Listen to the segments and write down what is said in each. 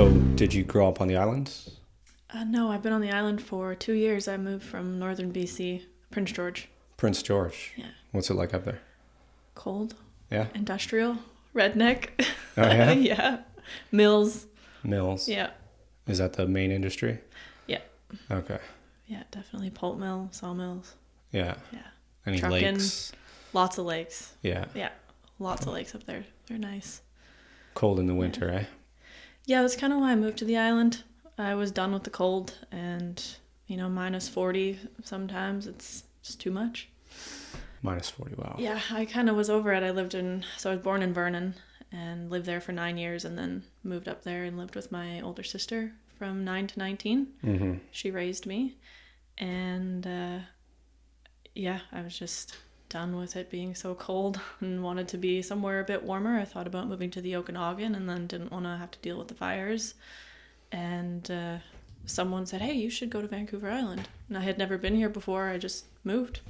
So, did you grow up on the island? No, I've been on the island for 2 years. I moved from northern BC, Prince George. Prince George. Yeah. What's it like up there? Cold, Yeah. industrial, redneck. Oh, yeah? Yeah. Mills. Mills. Yeah. Is that the main industry? Yeah. Okay. Yeah, definitely pulp mill, sawmills. Yeah. Yeah. Any Trucking. lakes? Lots of lakes. Yeah. Yeah. Lots of lakes up there. They're nice. Cold in the winter, eh? Yeah, that's kind of why I moved to the island. I was done with the cold and, minus 40 sometimes. It's just too much. Minus 40, wow. Yeah, I kind of was over it. I was born in Vernon and lived there for 9 years and then moved up there and lived with my older sister from 9 to 19. Mm-hmm. She raised me. And, I was just done with it being so cold and wanted to be somewhere a bit warmer. I thought about moving to the Okanagan and then didn't want to have to deal with the fires. And someone said, hey, you should go to Vancouver Island. And I had never been here before. I just moved.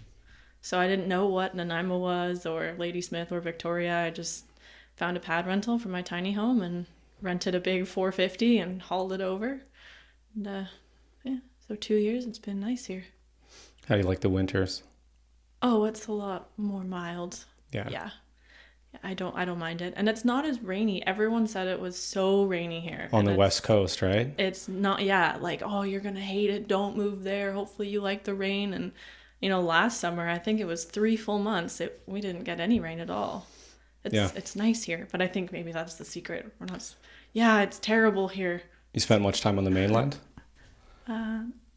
So I didn't know what Nanaimo was or Ladysmith or Victoria. I just found a pad rental for my tiny home and rented a big 450 and hauled it over. And so 2 years, it's been nice here. How do you like the winters? Oh, it's a lot more mild. Yeah. Yeah. I don't mind it. And it's not as rainy. Everyone said it was so rainy here. On the West Coast, right? It's not, like, oh, you're going to hate it. Don't move there. Hopefully you like the rain. And, last summer, I think it was 3 full months. We didn't get any rain at all. It's nice here. But I think maybe that's the secret. It's terrible here. You spent much time on the mainland?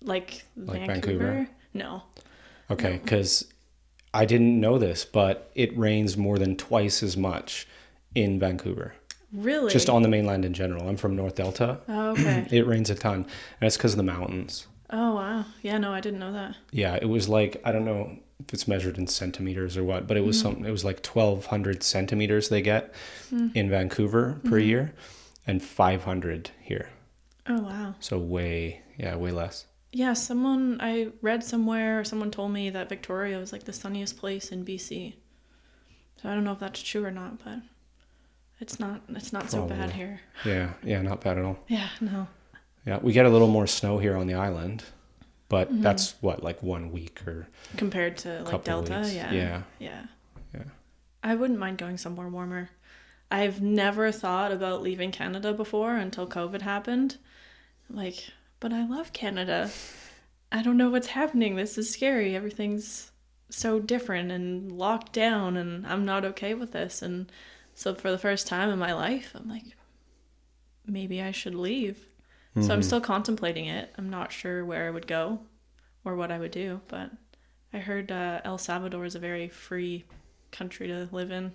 Like Vancouver? No. Okay, because I didn't know this, but it rains more than twice as much in Vancouver. Really? Just on the mainland in general. I'm from North Delta. Oh, okay. It rains a ton, and it's because of the mountains. Oh, wow. Yeah, no, I didn't know that. Yeah, it was like, I don't know if it's measured in centimeters or what, but it was something. It was like 1,200 centimeters they get in Vancouver per year, and 500 here. Oh, wow. So way less. Yeah, I read somewhere, someone told me that Victoria was like the sunniest place in BC. So I don't know if that's true or not, but it's not so bad here. Yeah, not bad at all. Yeah, no. Yeah, we get a little more snow here on the island, but that's like 1 week or compared to like Delta. Weeks. Yeah. I wouldn't mind going somewhere warmer. I've never thought about leaving Canada before until COVID happened. But I love Canada. I don't know what's happening. This is scary. Everything's so different and locked down, and I'm not okay with this. And so for the first time in my life, I'm like, maybe I should leave. So I'm still contemplating it. I'm not sure where I would go or what I would do, but I heard El Salvador is a very free country to live in.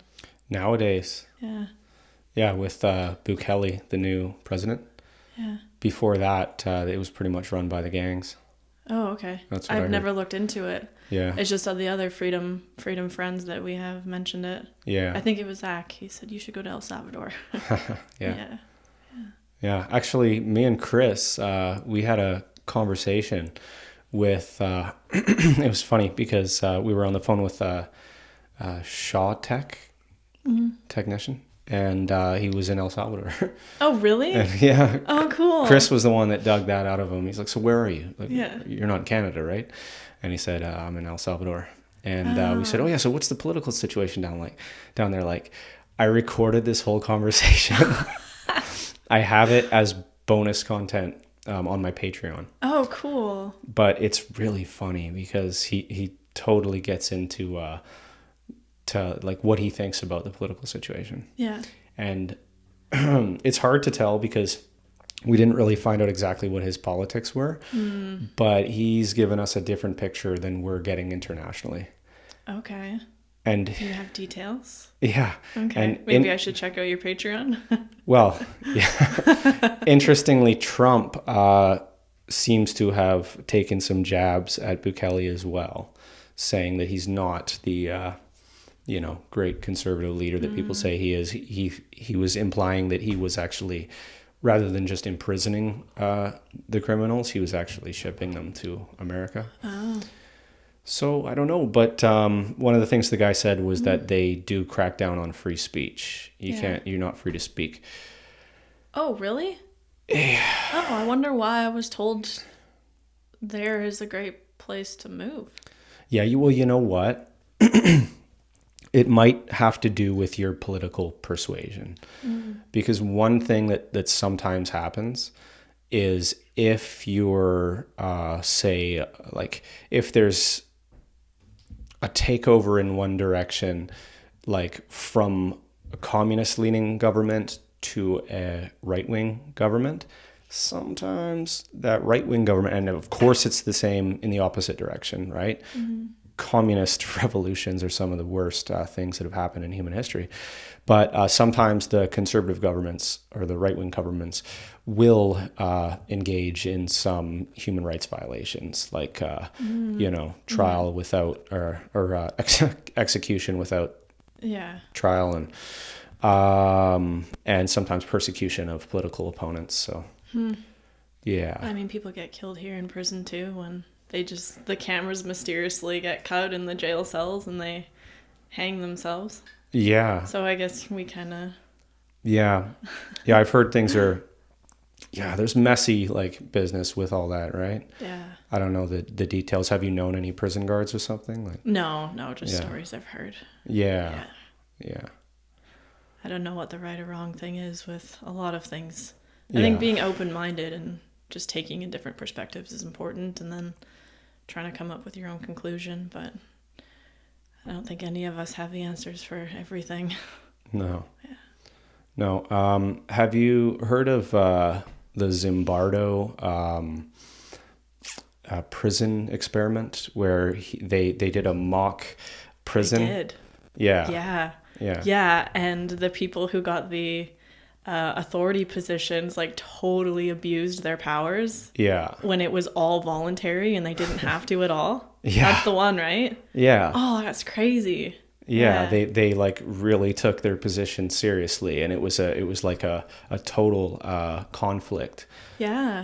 Nowadays. Yeah. Yeah, with Bukele, the new president. Yeah. Before that, it was pretty much run by the gangs. Oh, okay. That's what I've never looked into it. Yeah. It's just the other freedom friends that we have mentioned it. Yeah. I think it was Zach. He said you should go to El Salvador. Yeah. Actually, me and Chris, we had a conversation with. It was funny because we were on the phone with Shaw technician. And he was in El Salvador. Oh, really? Yeah. Oh, cool. Chris was the one that dug that out of him. He's like, so where are you? Like, yeah. You're not in Canada, right? And he said, I'm in El Salvador. And we said, oh, yeah, so what's the political situation down there? Like, I recorded this whole conversation. I have it as bonus content on my Patreon. Oh, cool. But it's really funny because he totally gets into... to like what he thinks about the political situation. Yeah. And it's hard to tell because we didn't really find out exactly what his politics were, but he's given us a different picture than we're getting internationally. Okay. And do you have details? Yeah. Okay. And maybe I should check out your Patreon. Well, yeah. Interestingly, Trump seems to have taken some jabs at Bukele as well, saying that he's not the great conservative leader that people say he is. He was implying that he was actually, rather than just imprisoning the criminals, he was actually shipping them to America. Oh. So I don't know, but one of the things the guy said was that they do crack down on free speech. You're not free to speak. Oh, really? Oh, I wonder why I was told there is a great place to move. Yeah, well, you know what? It might have to do with your political persuasion. Because one thing that sometimes happens is if you're, say, like, if there's a takeover in one direction, like from a communist leaning government to a right wing government, sometimes that right wing government, and of course it's the same in the opposite direction, right? Communist revolutions are some of the worst things that have happened in human history. But sometimes the conservative governments or the right-wing governments will engage in some human rights violations, like trial without or execution without trial, and sometimes persecution of political opponents. So yeah, I mean, people get killed here in prison too when the cameras mysteriously get cut in the jail cells and they hang themselves. Yeah. So I guess we kind of... Yeah. Yeah, I've heard things are... Yeah, there's messy, like, business with all that, right? Yeah. I don't know the details. Have you known any prison guards or something? Like? No, just stories I've heard. Yeah. I don't know what the right or wrong thing is with a lot of things. I think being open-minded and just taking in different perspectives is important, and then trying to come up with your own conclusion, but I don't think any of us have the answers for everything. No. Yeah. No. Have you heard of the Zimbardo prison experiment where they did a mock prison? I did. Yeah. Yeah, and the people who got the authority positions like totally abused their powers. Yeah. When it was all voluntary and they didn't have to at all. Yeah. That's the one, right? Yeah. Oh, that's crazy. Yeah, they like really took their position seriously, and it was like a total conflict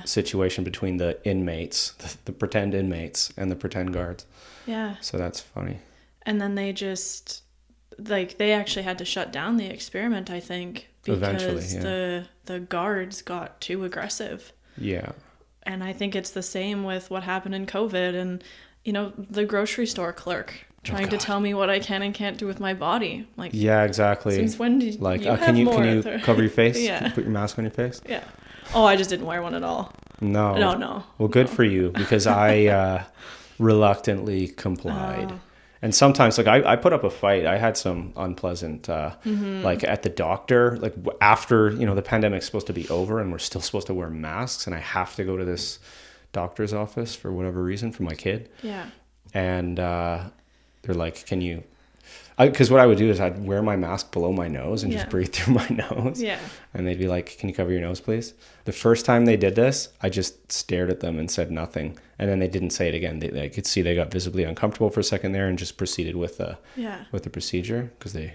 situation between the inmates, the pretend inmates, and the pretend guards. Yeah. So that's funny. And then they just they actually had to shut down the experiment, I think, because the guards got too aggressive. Yeah. And I think it's the same with what happened in COVID, and the grocery store clerk trying to tell me what I can and can't do with my body. Like, yeah, exactly. Since when did you have can you more cover your face? Yeah. Can you put your mask on your face? Yeah. Oh, I just didn't wear one at all. No. Well, good for you, because I reluctantly complied. And sometimes, like, I put up a fight. I had some unpleasant, like, at the doctor, like, after, the pandemic's supposed to be over and we're still supposed to wear masks, and I have to go to this doctor's office for whatever reason for my kid. Yeah. And they're like, can you... Because what I would do is I'd wear my mask below my nose and just breathe through my nose. Yeah. And they'd be like, can you cover your nose, please? The first time they did this, I just stared at them and said nothing. And then they didn't say it again. I could see they got visibly uncomfortable for a second there and just proceeded with the procedure, because they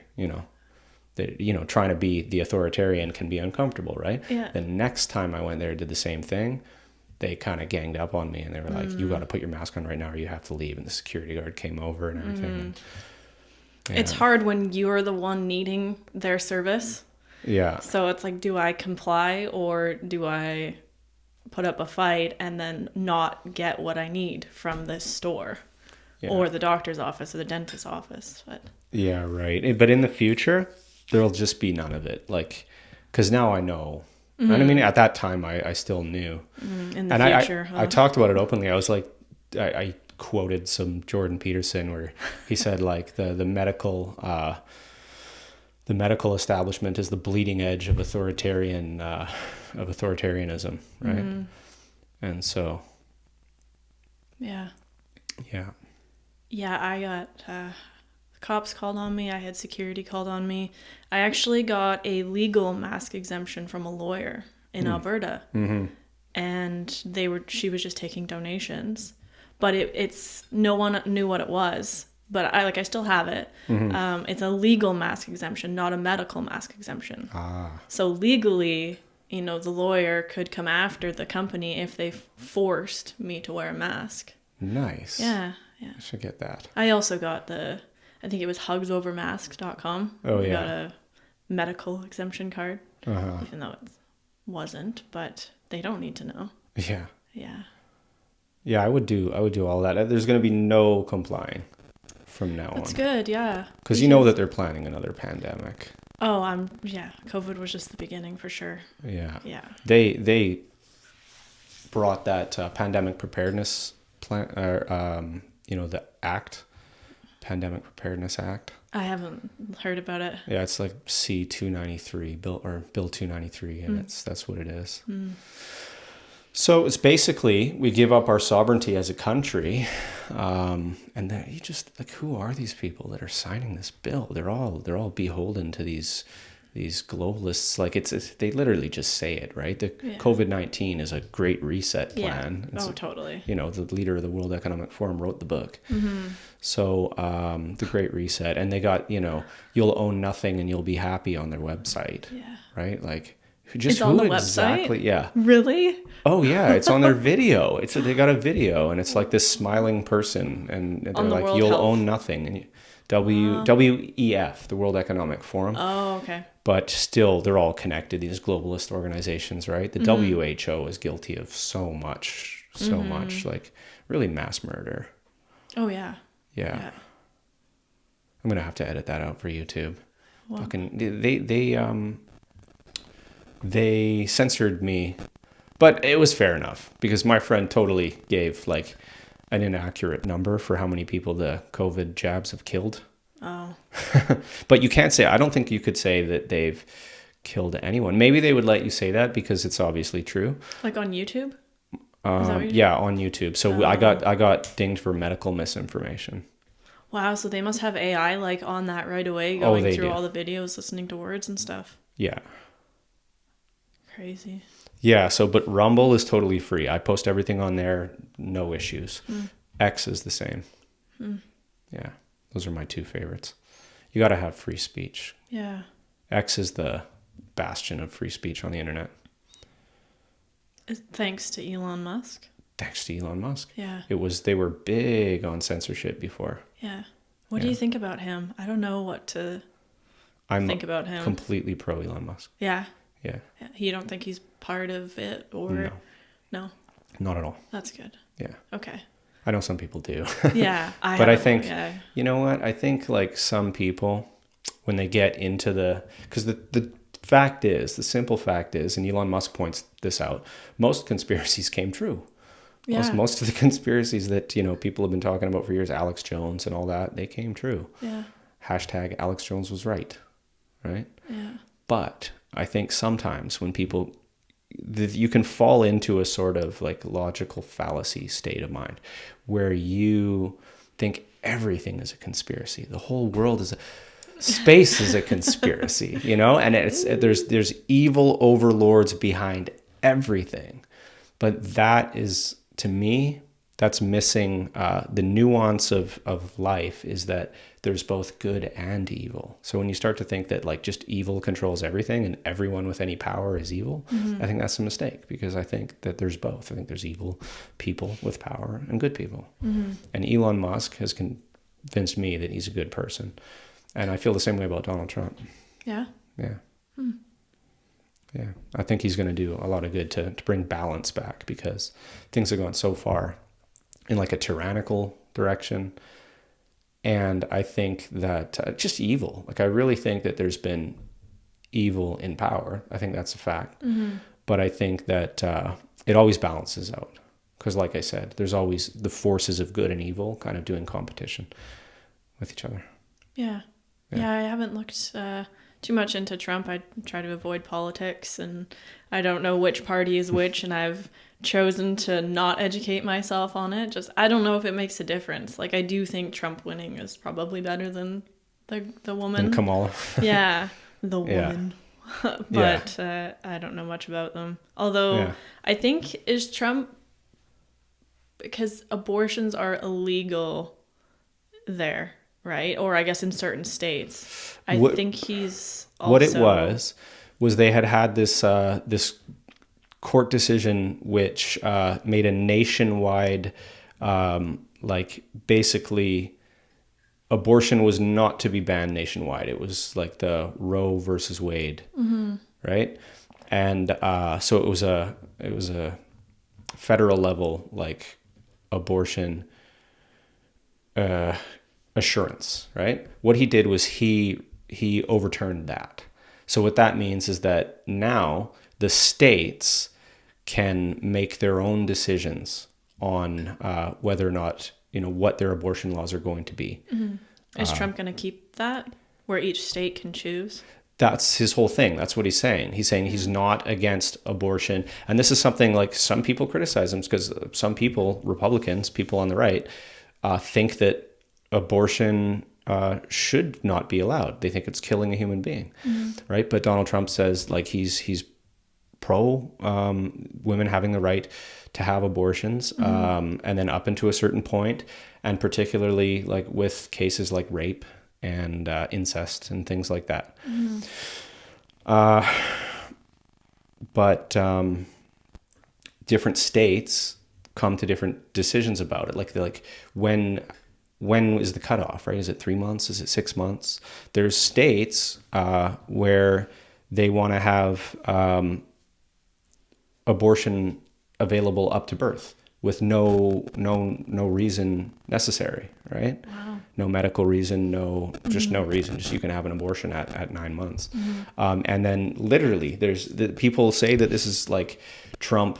trying to be the authoritarian can be uncomfortable, right? Yeah. The next time I went there and did the same thing, they kind of ganged up on me and they were like, you got to put your mask on right now or you have to leave. And the security guard came over and everything. It's hard when you're the one needing their service. Yeah. So it's like, do I comply or do I put up a fight and then not get what I need from this store or the doctor's office or the dentist's office? But yeah, right. But in the future, there'll just be none of it. Like, because now I know. And I mean, at that time, I still knew. In the future. I talked about it openly. I was like, I quoted some Jordan Peterson where he said, like, the medical establishment is the bleeding edge of authoritarianism, right? Mm-hmm. And so yeah, I got cops called on me. I had security called on me. I actually got a legal mask exemption from a lawyer in Alberta, and she was just taking donations. But it's no one knew what it was. But I still have it. Mm-hmm. It's a legal mask exemption, not a medical mask exemption. So legally, the lawyer could come after the company if they forced me to wear a mask. Nice. Yeah. I should get that. I also got I think it was hugsovermasks.com. Oh, yeah. I got a medical exemption card, even though it's wasn't, but they don't need to know. Yeah. Yeah. Yeah, I would do all that. There's going to be no complying from now on. That's good, yeah. Because you know that they're planning another pandemic. Oh, yeah. COVID was just the beginning for sure. Yeah. Yeah. They brought that pandemic preparedness plan, the Pandemic Preparedness Act. I haven't heard about it. Yeah, it's like C-293, Bill 293, and that's what it is. Mm. So it's basically we give up our sovereignty as a country, and then you just like, who are these people that are signing this bill? They're all beholden to these globalists. Like they literally just say it, right? The COVID-19 is a great reset plan. Yeah. Totally. The leader of the World Economic Forum wrote the book. Mm-hmm. So the Great Reset, and they got you'll own nothing and you'll be happy on their website. Yeah. Right, like. Just it's on who the exactly? Website? Yeah. Really? Oh yeah, it's on their video. They got a video, and it's like this smiling person, and they're like, World "You'll Health. own nothing." And WEF, the World Economic Forum. Oh, okay. But still, they're all connected. These globalist organizations, right? The WHO is guilty of so much, like really mass murder. Oh yeah. Yeah. I'm gonna have to edit that out for YouTube. Well, they censored me, but it was fair enough because my friend totally gave like an inaccurate number for how many people the COVID jabs have killed. Oh. But you can't say, I don't think you could say that they've killed anyone. Maybe they would let you say that because it's obviously true. Like on YouTube? Yeah, on YouTube. So I got dinged for medical misinformation. Wow, so they must have AI like on that right away, going through do. all the videos, listening to words and stuff. Yeah. Crazy. Yeah, but Rumble is totally free. I post everything on there, no issues. X is the same. Yeah, those are my two favorites. You got to have free speech. Yeah. X is the bastion of free speech on the internet. Thanks to Elon Musk. Thanks to Elon Musk. Yeah. They were big on censorship before. Yeah. What do you think about him? I don't know what to think about him. Completely pro Elon Musk. Yeah. Yeah. You don't think he's part of it or no? Not at all. That's good. Yeah. Okay. I know some people do. Yeah. But I think, you know what? I think like some people, when they get into because the simple fact is, and Elon Musk points this out, most conspiracies came true. Yeah. Most of the conspiracies that, people have been talking about for years, Alex Jones and all that, they came true. Yeah. Hashtag Alex Jones was right. Right? Yeah. But I think sometimes when people, you can fall into a sort of like logical fallacy state of mind where you think everything is a conspiracy. The whole world space is a conspiracy, and there's evil overlords behind everything. But that is, to me, that's missing the nuance of life, is that there's both good and evil. So when you start to think that like just evil controls everything and everyone with any power is evil, I think that's a mistake, because I think that there's both. I think there's evil people with power and good people. And Elon Musk has convinced me that he's a good person. And I feel the same way about Donald Trump. Yeah? Yeah. Yeah. I think he's going to do a lot of good to bring balance back, because things have gone so far in like a tyrannical direction. And I think that just evil, like I really think that there's been evil in power. I think that's a fact. But I think that it always balances out. Because like I said, there's always the forces of good and evil kind of doing competition with each other. Yeah. Yeah, I haven't looked too much into Trump. I try to avoid politics, and I don't know which party is which, and I've chosen to not educate myself on it. I don't know if it makes a difference. Like, I do think Trump winning is probably better than the woman. And Kamala. Yeah, the woman. But I don't know much about them. Although I think, is Trump, because abortions are illegal there, right? Or I guess in certain states. I think he's also... What it was they had this this court decision which made a nationwide, like basically abortion was not to be banned nationwide. It was like the Roe versus Wade, right? And so it was a federal level like abortion assurance, right? What he did was he overturned that. So what that means is that now the states can make their own decisions on whether or not, what their abortion laws are going to be. Is Trump going to keep that where each state can choose? That's his whole thing. That's what he's saying. He's saying he's not against abortion. And this is something like some people criticize him because some people, Republicans, people on the right, think that abortion should not be allowed. They think it's killing a human being, right? But Donald Trump says like he's pro women having the right to have abortions, and then up into a certain point, and particularly like with cases like rape and incest and things like that. But different states come to different decisions about it. Like when is the cutoff, right? Is it 3 months? Is it 6 months? There's states where they want to have abortion available up to birth with no reason necessary, right? Wow. No medical reason, just no reason. Just you can have an abortion at 9 months. And then literally people say that this is like Trump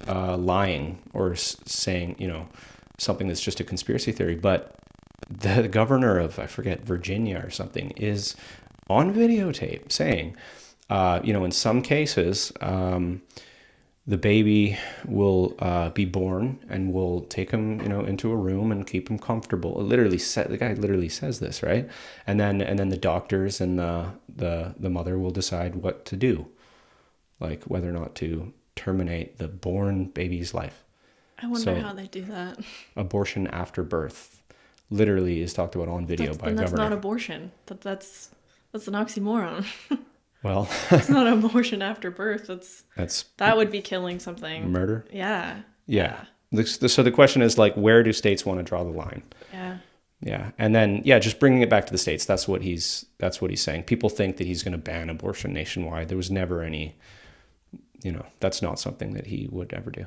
lying or saying, something that's just a conspiracy theory. But the governor of, I forget, Virginia or something is on videotape saying, in some cases, the baby will be born and we'll take him, into a room and keep him comfortable. The guy literally says this, right? And then the doctors and the mother will decide what to do, like whether or not to terminate the born baby's life. I wonder how they do that. Abortion after birth literally is talked about on video by a governor. That's not abortion. That's an oxymoron. Well, it's not abortion after birth. That would be killing something. Murder? Yeah. So the question is like, where do states want to draw the line? Yeah. And then, just bringing it back to the states. That's what he's saying. People think that he's going to ban abortion nationwide. There was never any, that's not something that he would ever do.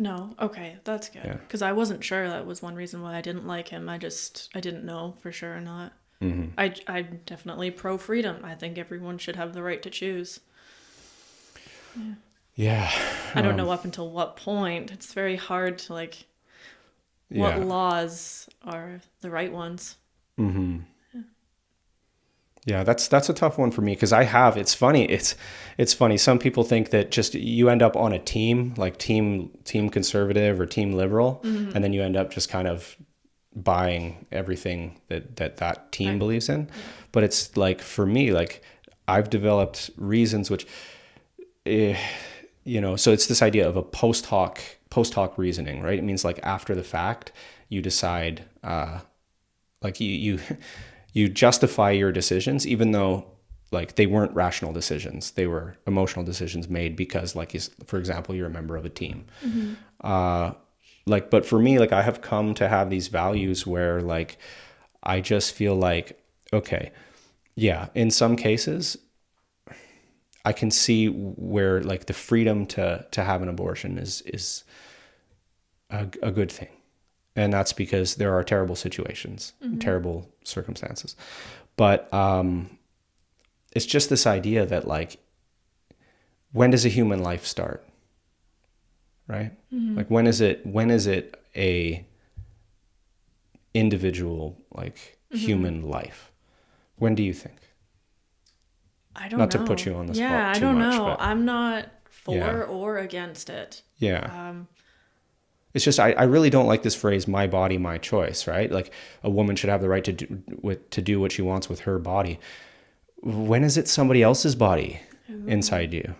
No. Okay. That's good. Because I wasn't sure. That was one reason why I didn't like him. I didn't know for sure or not. I'm definitely pro freedom. I think everyone should have the right to choose. Yeah. I don't know up until what point. It's very hard to what laws are the right ones. Yeah, that's a tough one for me because it's funny. It's funny. Some people think that just you end up on a team, like team conservative or team liberal, and then you end up just kind of buying everything that team believes in. But it's like, for me, like I've developed reasons which, so it's this idea of a post hoc reasoning, right? It means like after the fact, you decide, like you justify your decisions, even though like they weren't rational decisions. They were emotional decisions made because, like, for example, you're a member of a team. But for me, like I have come to have these values where like, I just feel like, okay, in some cases I can see where like the freedom to have an abortion is a good thing. And that's because there are terrible situations, terrible circumstances. But it's just this idea that like, when does a human life start? Right? Like when is it a individual, like human life? When do you think? I don't know. Not to put you on the spot too much. I don't know. But I'm not for or against it. Yeah. It's just, I really don't like this phrase, my body, my choice, right? Like a woman should have the right to do what she wants with her body. When is it somebody else's body inside you?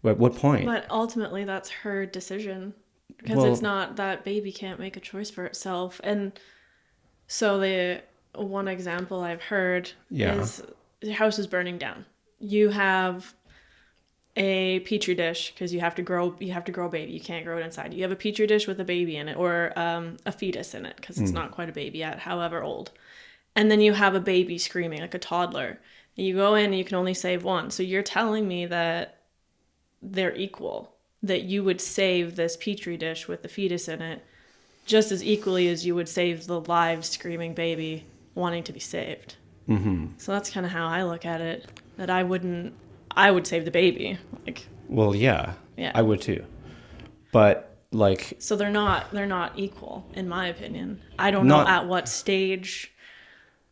At what point? But ultimately, that's her decision, because it's not, that baby can't make a choice for itself. And so the one example I've heard is the house is burning down. You have a petri dish because you have to grow a baby. You can't grow it inside. You have a petri dish with a baby in it, or a fetus in it, because it's not quite a baby yet, however old. And then you have a baby screaming, like a toddler. And you go in and you can only save one. So you're telling me that they're equal. That you would save this petri dish with the fetus in it just as equally as you would save the live screaming baby wanting to be saved. Mm-hmm. So that's kind of how I look at it. That I would save the baby. Like, well, yeah, yeah, I would too. But like, so they're not equal in my opinion. I don't know at what stage.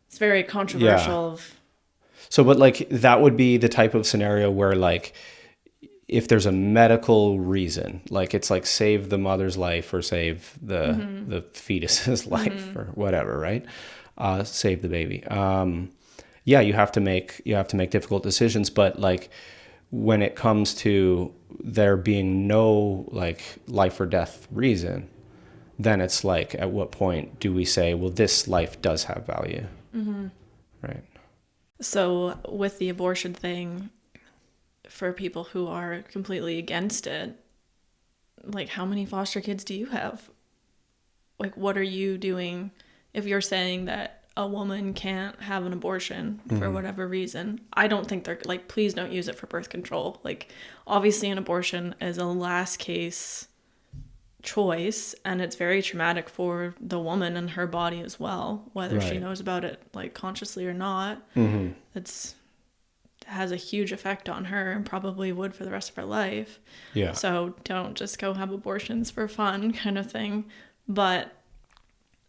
It's very controversial. Yeah. So, but like that would be the type of scenario where like, if there's a medical reason, like it's like save the mother's life or save the fetus's life or whatever, right? Save the baby. Yeah, you have to make difficult decisions, but like when it comes to there being no like life or death reason, then it's like at what point do we say, well, this life does have value, right? So with the abortion thing, for people who are completely against it, like how many foster kids do you have? Like what are you doing if you're saying that a woman can't have an abortion for whatever reason? I don't think they're like, please don't use it for birth control. Like obviously an abortion is a last case choice and it's very traumatic for the woman and her body as well, whether she knows about it like consciously or not. It's has a huge effect on her and probably would for the rest of her life. Yeah. So don't just go have abortions for fun kind of thing. But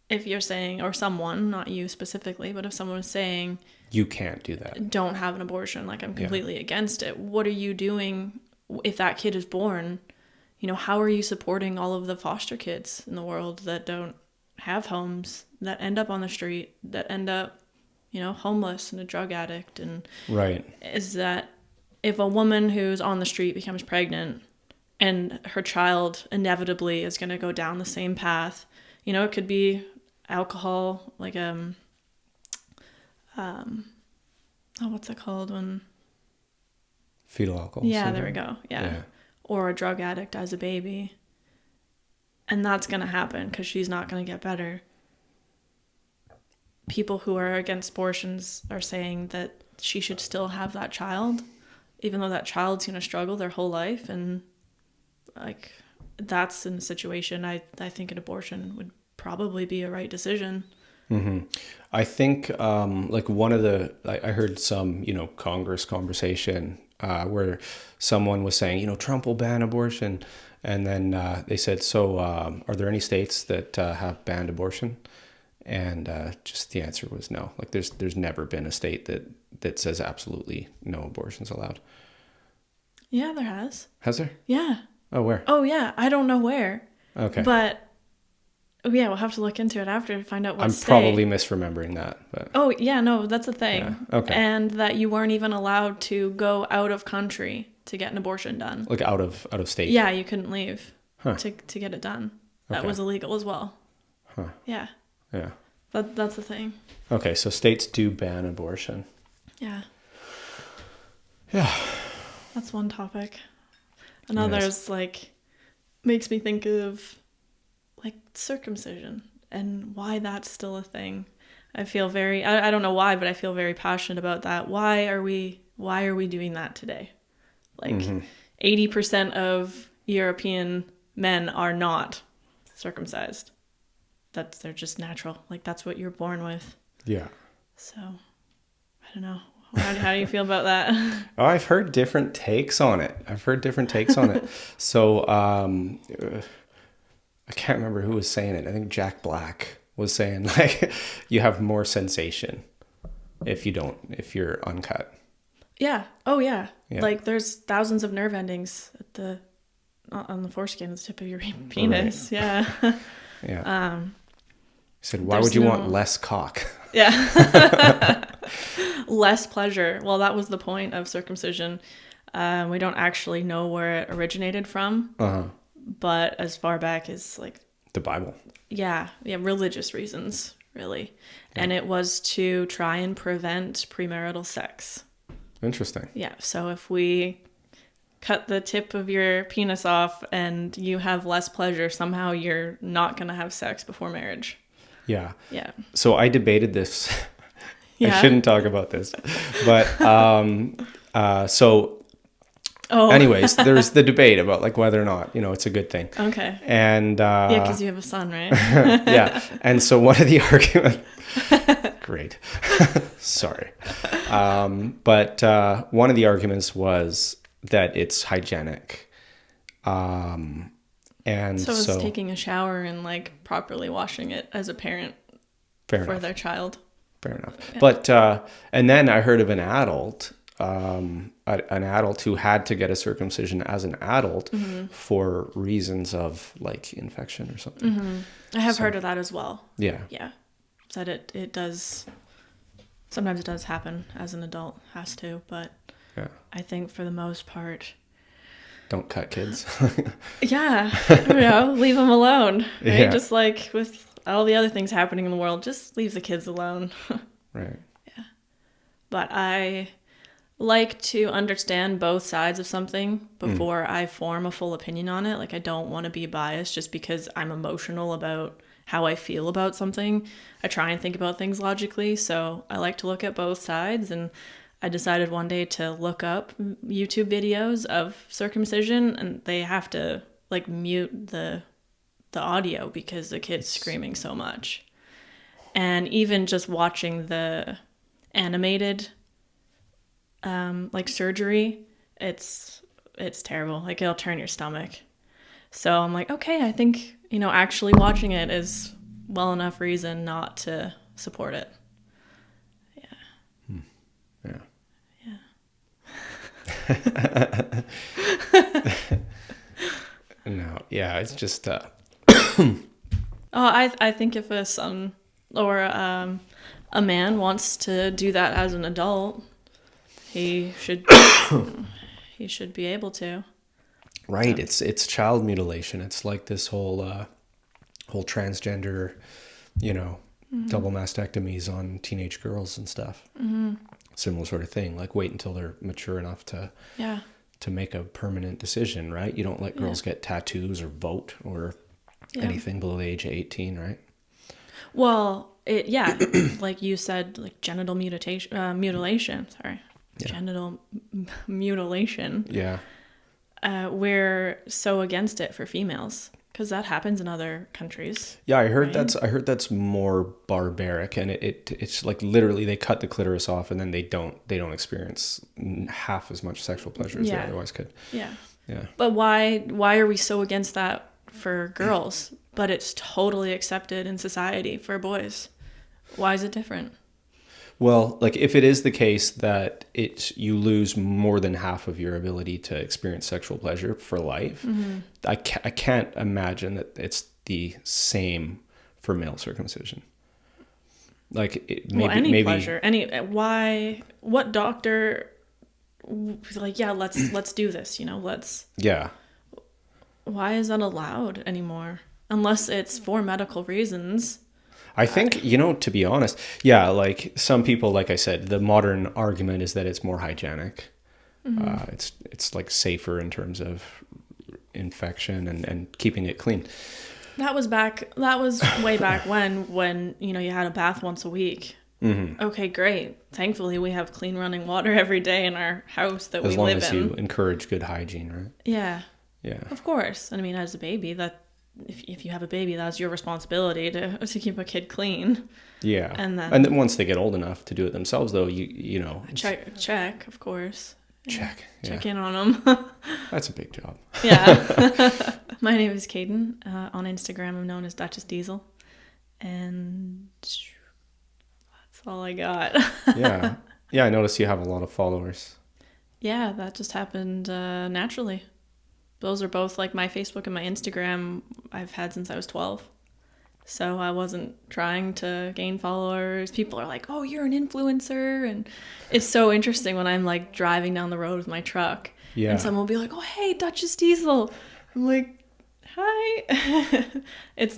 if you're saying, or someone, not you specifically, but if someone is saying you can't do that, don't have an abortion, like I'm completely against it, what are you doing if that kid is born? You know, how are you supporting all of the foster kids in the world that don't have homes, that end up on the street, that end up, you know, homeless and a drug addict? And right, is that if a woman who's on the street becomes pregnant and her child inevitably is going to go down the same path, you know, it could be alcohol, like what's it called when fetal alcohol syndrome? There we go. Yeah. Or a drug addict as a baby, and that's going to happen because she's not going to get better. People who are against abortions are saying that she should still have that child, even though that child's going to struggle their whole life. And like, that's in a situation, I think an abortion would probably be a right decision. Mm-hmm. I think like one of the, I heard some, you know, Congress conversation where someone was saying, you know, Trump will ban abortion. And then they said, so are there any states that have banned abortion? And just the answer was no. Like there's never been a state that says absolutely no abortions allowed. Yeah, there has. Has there? Yeah. Oh, where? Oh, yeah. I don't know where. Okay. But yeah, we'll have to look into it after to find out what state. Probably misremembering that. But oh, yeah, no, that's a thing. Yeah. Okay. And that you weren't even allowed to go out of country to get an abortion done. Like out of state? Yeah, you couldn't leave to get it done. That was illegal as well. Huh. Yeah. Yeah. That's the thing. Okay, so states do ban abortion. Yeah. Yeah. That's one topic. Another's like makes me think of like circumcision and why that's still a thing. I feel very I don't know why, but I feel very passionate about that. Why are we doing that today? Like 80% of European men are not circumcised. They're just natural. Like that's what you're born with. Yeah. So I don't know. How do you feel about that? Oh, I've heard different takes on it. So I can't remember who was saying it. I think Jack Black was saying like you have more sensation if you're uncut. Yeah. Oh yeah. Like there's thousands of nerve endings on the foreskin, the tip of your penis. Right. Yeah. Yeah. He said, why would you want less cock? Yeah. Less pleasure. Well, that was the point of circumcision. We don't actually know where it originated from. But as far back as like the Bible. Yeah, religious reasons, really. Yeah. And it was to try and prevent premarital sex. Interesting. Yeah, so if we cut the tip of your penis off and you have less pleasure, somehow you're not going to have sex before marriage. Yeah. Yeah. So I debated this. Yeah. I shouldn't talk about this. But so Oh. Anyways, there's the debate about like whether or not, it's a good thing. Okay. And yeah, because you have a son, right? yeah. And so one of the arguments, great. Sorry. But one of the arguments was that it's hygienic. And so it's taking a shower and like properly washing it as a parent for their child. Fair enough. Yeah. But, and then I heard of an adult who had to get a circumcision as an adult for reasons of like infection or something. I have heard of that as well. Yeah. Yeah. That it does, sometimes it does happen as an adult, has to, but yeah. I think for the most part. Don't cut kids. Yeah. Leave them alone. Right? Yeah. Just like with all the other things happening in the world, just leave the kids alone. Right. Yeah. But I like to understand both sides of something before I form a full opinion on it. Like, I don't want to be biased just because I'm emotional about how I feel about something. I try and think about things logically. So I like to look at both sides. And I decided one day to look up YouTube videos of circumcision, and they have to like mute the audio because the kid's screaming so much. And even just watching the animated like surgery, it's terrible. Like, it'll turn your stomach. So I'm like, okay, I think actually watching it is well enough reason not to support it. Yeah. No, yeah, it's just I think if a son or a man wants to do that as an adult, he should be able to. Right. It's child mutilation. It's like this whole transgender, double mastectomies on teenage girls and stuff. Similar sort of thing. Like, wait until they're mature enough to make a permanent decision, right? You don't let girls get tattoos or vote or anything below the age of 18, right? Well, like you said, like genital mutilation. Sorry. Yeah. Genital mutilation. Yeah. We're so against it for females because that happens in other countries. Yeah, I heard that's more barbaric, and it's like literally they cut the clitoris off and then they don't experience half as much sexual pleasure as they otherwise could. Yeah. Yeah. But why are we so against that for girls, but it's totally accepted in society for boys? Why is it different? Well, like, if it is the case that you lose more than half of your ability to experience sexual pleasure for life, I can't imagine that it's the same for male circumcision. Like, maybe pleasure, what doctor was like, yeah, let's do this, let's. Yeah. Why is that allowed anymore? Unless it's for medical reasons. I think, to be honest, yeah, like some people, like I said, the modern argument is that it's more hygienic. It's like safer in terms of infection and keeping it clean. That was way back when you had a bath once a week. Mm-hmm. Okay, great. Thankfully, we have clean running water every day in our house that we live in. As long as you encourage good hygiene, right? Yeah. Yeah. Of course. I mean, as a baby, that if you have a baby, that's your responsibility to keep a kid clean. Yeah. And then once they get old enough to do it themselves, though, you know. Check, of course. Check. Yeah. Check in on them. That's a big job. Yeah. My name is Kayden. On Instagram, I'm known as duchessdiesel. And that's all I got. Yeah. Yeah, I noticed you have a lot of followers. Yeah, that just happened naturally. Those are both like my Facebook and my Instagram I've had since I was 12. So I wasn't trying to gain followers. People are like, oh, you're an influencer. And it's so interesting when I'm like driving down the road with my truck. Yeah. And someone will be like, oh, hey, Duchess Diesel. I'm like, hi. It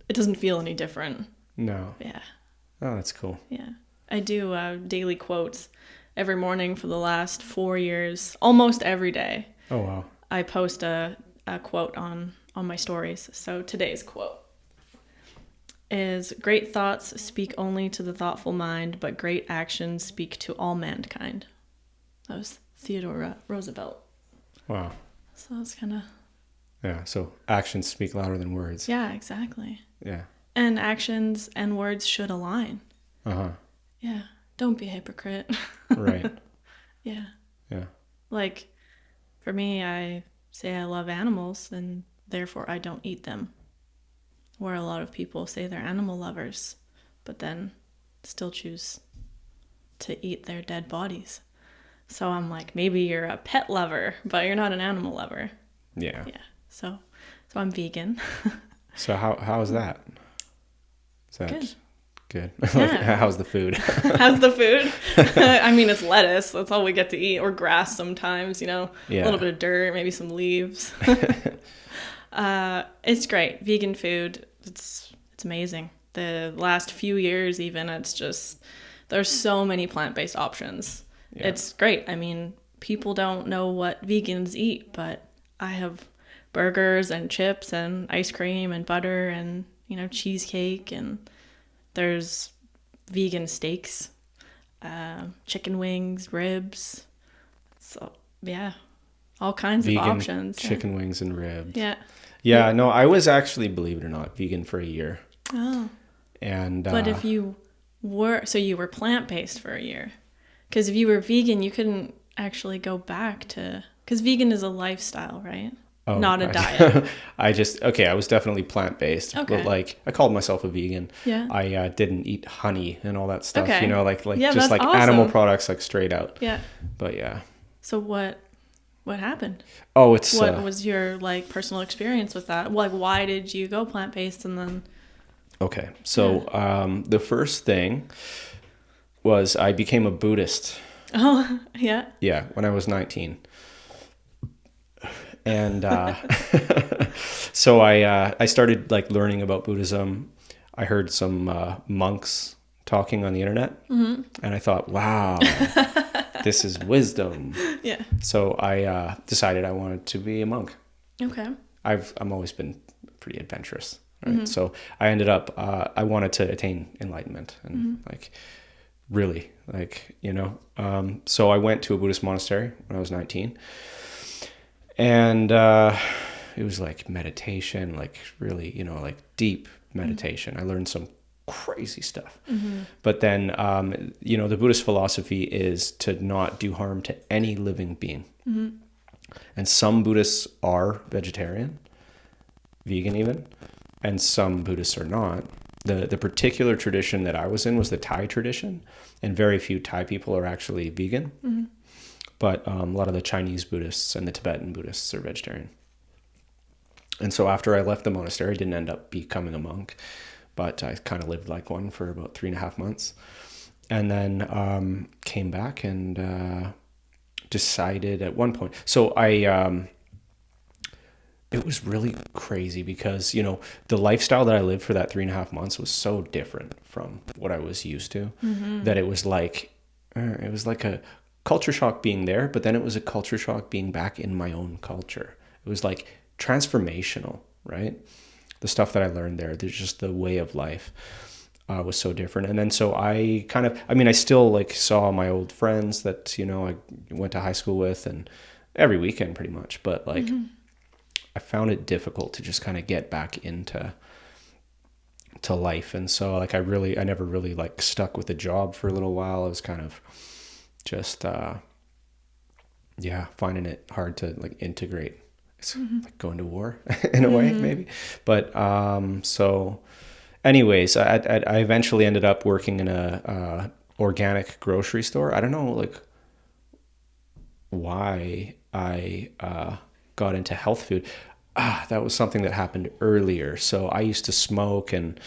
doesn't feel any different. No. Yeah. Oh, that's cool. Yeah. I do daily quotes every morning for the last 4 years, almost every day. Oh, wow. I post a quote on my stories. So today's quote is, great thoughts speak only to the thoughtful mind, but great actions speak to all mankind. That was Theodore Roosevelt. Wow. So it's kind of... Yeah, so actions speak louder than words. Yeah, exactly. Yeah. And actions and words should align. Uh-huh. Yeah. Don't be a hypocrite. Right. Yeah. Yeah. Like, for me, I say I love animals, and therefore I don't eat them. Where a lot of people say they're animal lovers, but then still choose to eat their dead bodies. So I'm like, maybe you're a pet lover, but you're not an animal lover. Yeah. Yeah. So I'm vegan. So how is that? Is that good? Yeah. How's the food? How's the food? I mean, it's lettuce. That's all we get to eat, or grass sometimes. Yeah. A little bit of dirt, maybe some leaves. It's great. Vegan food. It's amazing. The last few years, even, it's just, there's so many plant-based options. Yeah. It's great. I mean, people don't know what vegans eat, but I have burgers and chips and ice cream and butter and, cheesecake, and there's vegan steaks, chicken wings, ribs. So, yeah, all kinds vegan of options. Chicken wings and ribs. Yeah. Yeah, no, I was actually, believe it or not, vegan for a year. Oh. And but if you were plant-based for a year, because if you were vegan, you couldn't actually go back to, because vegan is a lifestyle, right? Oh, not a diet. I was definitely plant-based, okay. But I called myself a vegan. Yeah. I didn't eat honey and all that stuff, okay. Yeah, just like awesome. Animal products, like straight out. Yeah. But yeah. So what happened? Oh, it's what was your personal experience with that? Why did you go plant-based and then? Okay, so the first thing was I became a Buddhist. Oh, yeah. Yeah, when I was 19. And so I started learning about Buddhism. I heard some monks talking on the internet, and I thought, wow, this is wisdom. Yeah. So I decided I wanted to be a monk. Okay. I'm always been pretty adventurous, right? So I ended up I wanted to attain enlightenment and really so I went to a Buddhist monastery when I was 19. And it was meditation, really, deep meditation. I learned some crazy stuff. But then, the Buddhist philosophy is to not do harm to any living being. And some Buddhists are vegetarian, vegan even, and some Buddhists are not. The particular tradition that I was in was the Thai tradition, and very few Thai people are actually vegan. But a lot of the Chinese Buddhists and the Tibetan Buddhists are vegetarian. And so after I left the monastery, I didn't end up becoming a monk, but I kind of lived like one for about 3.5 months. And then came back and decided at one point. So it was really crazy because, the lifestyle that I lived for that 3.5 months was so different from what I was used to, that it was like a culture shock being there, but then it was a culture shock being back in my own culture. It was transformational, right? The stuff that I learned there, there's just the way of life was so different. And then so I still saw my old friends that, I went to high school with, and every weekend pretty much, but I found it difficult to just kind of get back into life. And so I never really stuck with a job for a little while. I was kind of just finding it hard to integrate. It's like going to war in a way, maybe. But so anyways, I eventually ended up working in a organic grocery store. I don't know why I got into health food. That was something that happened earlier. So I used to smoke and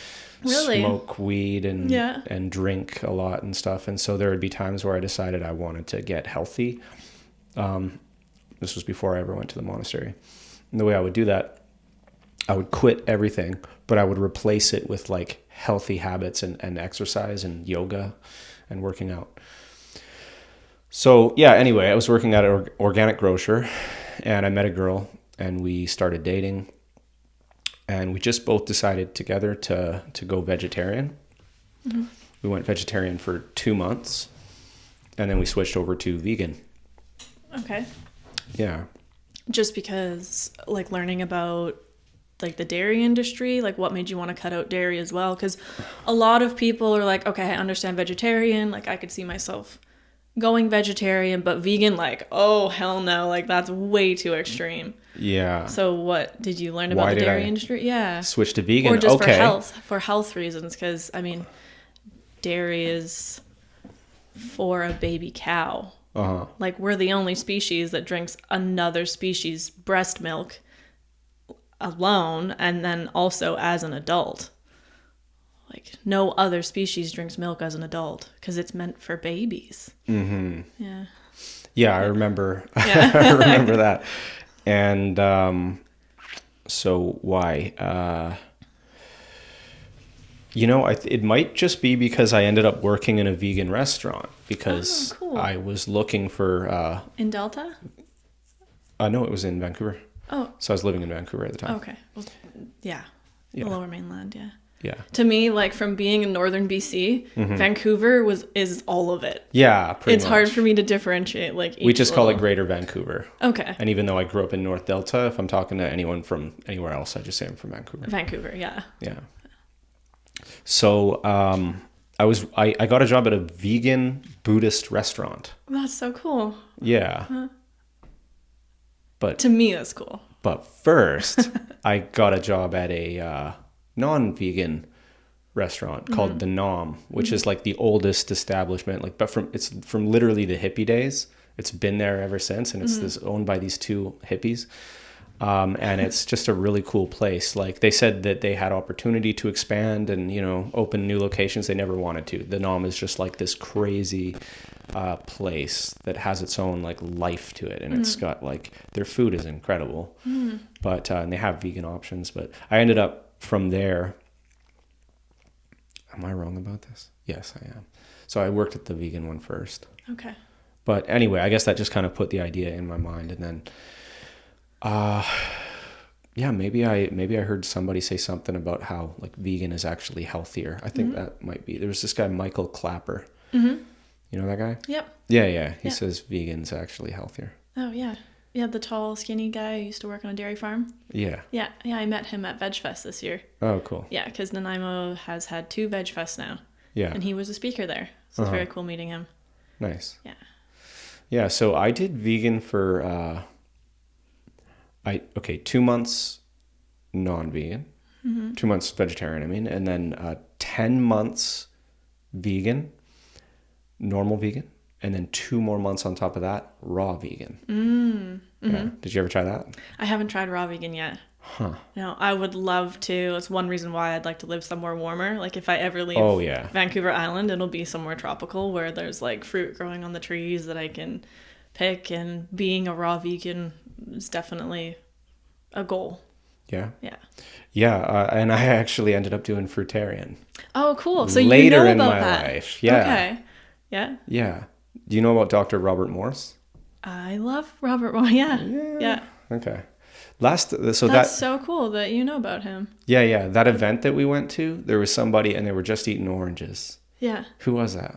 smoke weed and drink a lot and stuff. And so there would be times where I decided I wanted to get healthy. This was before I ever went to the monastery. And the way I would do that, I would quit everything, but I would replace it with healthy habits and exercise and yoga and working out. So yeah, anyway, I was working at an organic grocer, and I met a girl, and we started dating. And we just both decided together to go vegetarian. We went vegetarian for 2 months, and then we switched over to vegan. Okay. Yeah. just because like learning about like the dairy industry, like what made you want to cut out dairy as well? Because a lot of people are like, okay, I understand vegetarian, like I could see myself going vegetarian, but vegan, like, oh hell no, like that's way too extreme. Yeah. So what did you learn about the dairy industry? Yeah. Switch to vegan. Or just okay. for health reasons, because I mean, dairy is for a baby cow. Uh-huh. Like we're the only species that drinks another species' breast milk alone, and then also as an adult. Like no other species drinks milk as an adult because it's meant for babies. Mm-hmm. Yeah. Yeah, I remember. Yeah. I remember that. And so why? It might just be because I ended up working in a vegan restaurant because cool. I was looking for. In Delta? No, it was in Vancouver. Oh. So I was living in Vancouver at the time. Okay. Well, yeah. The Lower Mainland, yeah. Yeah. To me, like from being in northern BC, Vancouver is all of it. Yeah, pretty It's much. hard for me to differentiate. Like we just call it Greater Vancouver. Okay. And even though I grew up in North Delta, if I'm talking to anyone from anywhere else, I just say I'm from Vancouver. Vancouver, yeah. Yeah. So I got a job at a vegan Buddhist restaurant. That's so cool. Yeah. Huh. But to me, that's cool. But first, I got a job at a non-vegan restaurant called the Nom, which is like the oldest establishment. It's from literally the hippie days. It's been there ever since, and it's owned by these two hippies. And it's just a really cool place. Like they said that they had opportunity to expand and, open new locations. They never wanted to. The Nom is just like this crazy place that has its own like life to it. And it's got like, their food is incredible, but, and they have vegan options, but I ended up from there. Am I wrong about this? Yes, I am. So I worked at the vegan one first. Okay. But anyway, I guess that just kind of put the idea in my mind. And then, maybe I heard somebody say something about how like vegan is actually healthier. I think that might be. There was this guy, Michael Clapper. Mm-hmm. You know that guy? Yep. Yeah. He says vegan's actually healthier. Oh, yeah. Yeah, the tall, skinny guy who used to work on a dairy farm. Yeah. Yeah, I met him at Veg Fest this year. Oh, cool. Yeah, because Nanaimo has had 2 Veg Fests now. Yeah. And he was a speaker there. So it's very cool meeting him. Nice. Yeah. Yeah, so I did vegan for 2 months non-vegan, 2 months vegetarian, and then 10 months vegan, normal vegan, and then 2 more months on top of that, raw vegan. Yeah. Did you ever try that? I haven't tried raw vegan yet. Huh. No, I would love to. It's one reason why I'd like to live somewhere warmer. Like if I ever leave Vancouver Island, it'll be somewhere tropical where there's like fruit growing on the trees that I can pick, and being a raw vegan is definitely a goal. Yeah. Yeah. Yeah, and I actually ended up doing fruitarian. Oh, cool. So later you know in about my that. life. Yeah. Okay. Yeah. Yeah. Do you know about Dr. Robert Morse? I love Robert Moore. Yeah. Okay. That's so cool that you know about him. Yeah. That event that we went to, there was somebody and they were just eating oranges. Yeah. Who was that?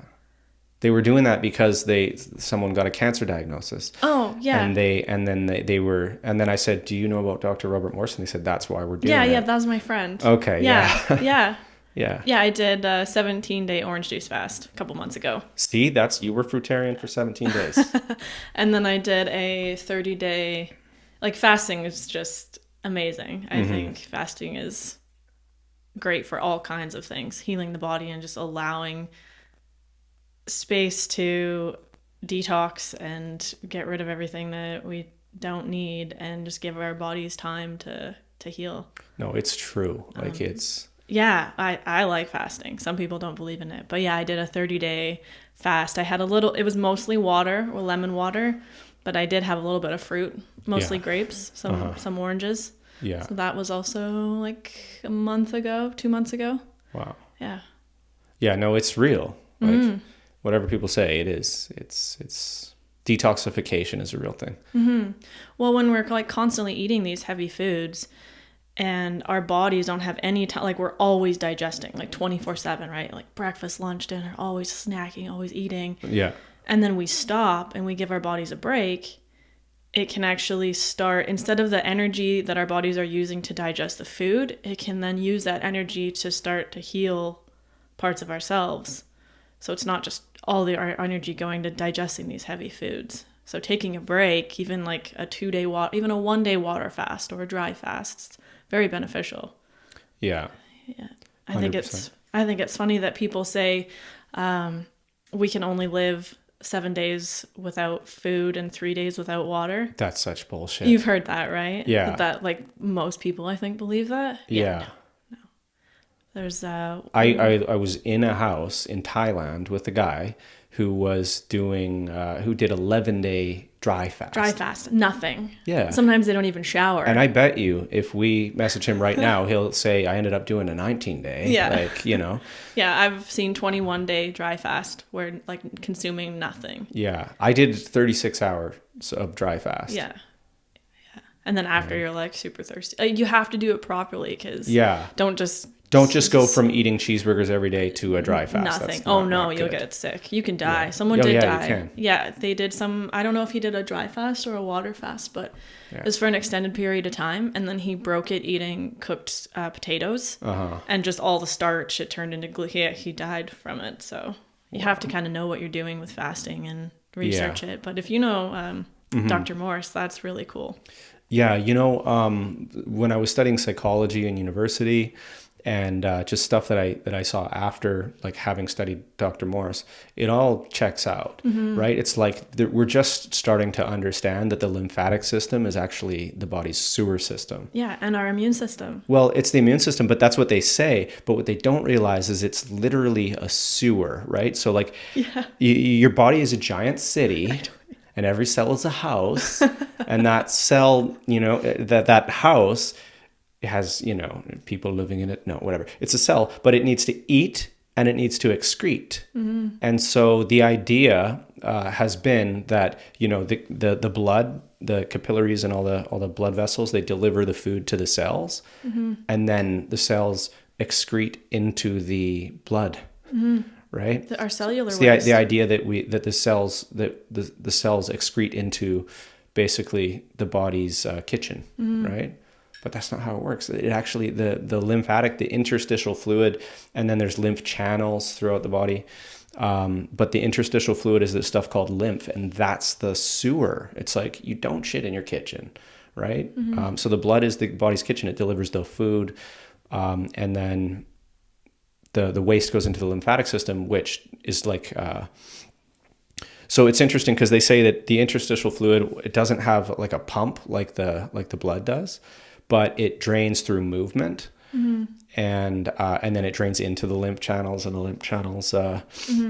They were doing that because someone got a cancer diagnosis. Oh, yeah. And then I said, "Do you know about Dr. Robert Morse?" And they said, "That's why we're doing it." Yeah, that was my friend. Okay. Yeah. Yeah. Yeah, I did a 17-day orange juice fast a couple months ago. See, you were fruitarian for 17 days. And then I did a 30-day, like fasting is just amazing. I think fasting is great for all kinds of things, healing the body and just allowing space to detox and get rid of everything that we don't need and just give our bodies time to heal. No, it's true. Like Yeah, I like fasting. Some people don't believe in it. But yeah, I did a 30-day fast. I had it was mostly water or lemon water, but I did have a little bit of fruit, mostly grapes, some oranges. Yeah. So that was also like 2 months ago. Wow. Yeah. Yeah, no, it's real. Like whatever people say, it is. It's detoxification is a real thing. Mm-hmm. Well, when we're like constantly eating these heavy foods, and our bodies don't have any time, like we're always digesting, like 24/7, right? Like breakfast, lunch, dinner, always snacking, always eating. Yeah. And then we stop and we give our bodies a break. it can actually start, instead of the energy that our bodies are using to digest the food, it can then use that energy to start to heal parts of ourselves. So it's not just all our energy going to digesting these heavy foods. So taking a break, even like a 2-day even a 1-day water fast or a dry fast, it's very beneficial. Yeah. Yeah. 100%. I think it's funny that people say we can only live 7 days without food and 3 days without water. That's such bullshit. You've heard that, right? Yeah. That like most people, I think, believe that. Yeah. No. There's I was in a house in Thailand with a guy who was doing who did 11-day dry fast. Dry fast, nothing. Yeah. Sometimes they don't even shower. And I bet you if we message him right now, he'll say, I ended up doing a 19-day. Yeah. Like, you know. Yeah, I've seen 21-day dry fast where like consuming nothing. Yeah. I did 36 hours of dry fast. Yeah. Yeah. And then after you're like super thirsty. You have to do it properly because don't just go from eating cheeseburgers every day to a dry fast. Nothing. That's not you'll get sick. You can die. Someone did die. You can. Yeah, they did some. I don't know if he did a dry fast or a water fast, but it was for an extended period of time. And then he broke it eating cooked potatoes, and just all the starch. It turned into glue. Yeah, he died from it. So you have to kind of know what you're doing with fasting and research it. But if you know Dr. Morse, that's really cool. Yeah, you know, when I was studying psychology in university, and just stuff that I saw after like having studied Dr. Morse, it all checks out, right? It's like we're just starting to understand that the lymphatic system is actually the body's sewer system. Yeah, and our immune system. Well, it's the immune system, but that's what they say. But what they don't realize is it's literally a sewer, right? So like your body is a giant city. And every cell is a house, and that cell, you know, that house has, you know, people living in it. No, whatever. It's a cell, but it needs to eat and it needs to excrete. And so the idea has been that, you know, the blood, the capillaries and all the blood vessels, they deliver the food to the cells, and then the cells excrete into the blood. Right? Our cellular waste. The idea that the cells excrete into basically the body's kitchen, right? But that's not how it works. It actually the lymphatic, the interstitial fluid, and then there's lymph channels throughout the body. But the interstitial fluid is this stuff called lymph, and that's the sewer. It's like you don't shit in your kitchen, right? So the blood is the body's kitchen. It delivers the food, and then the waste goes into the lymphatic system, which is like, so it's interesting because they say that the interstitial fluid, it doesn't have like a pump like the blood does, but it drains through movement, and then it drains into the lymph channels, and the lymph channels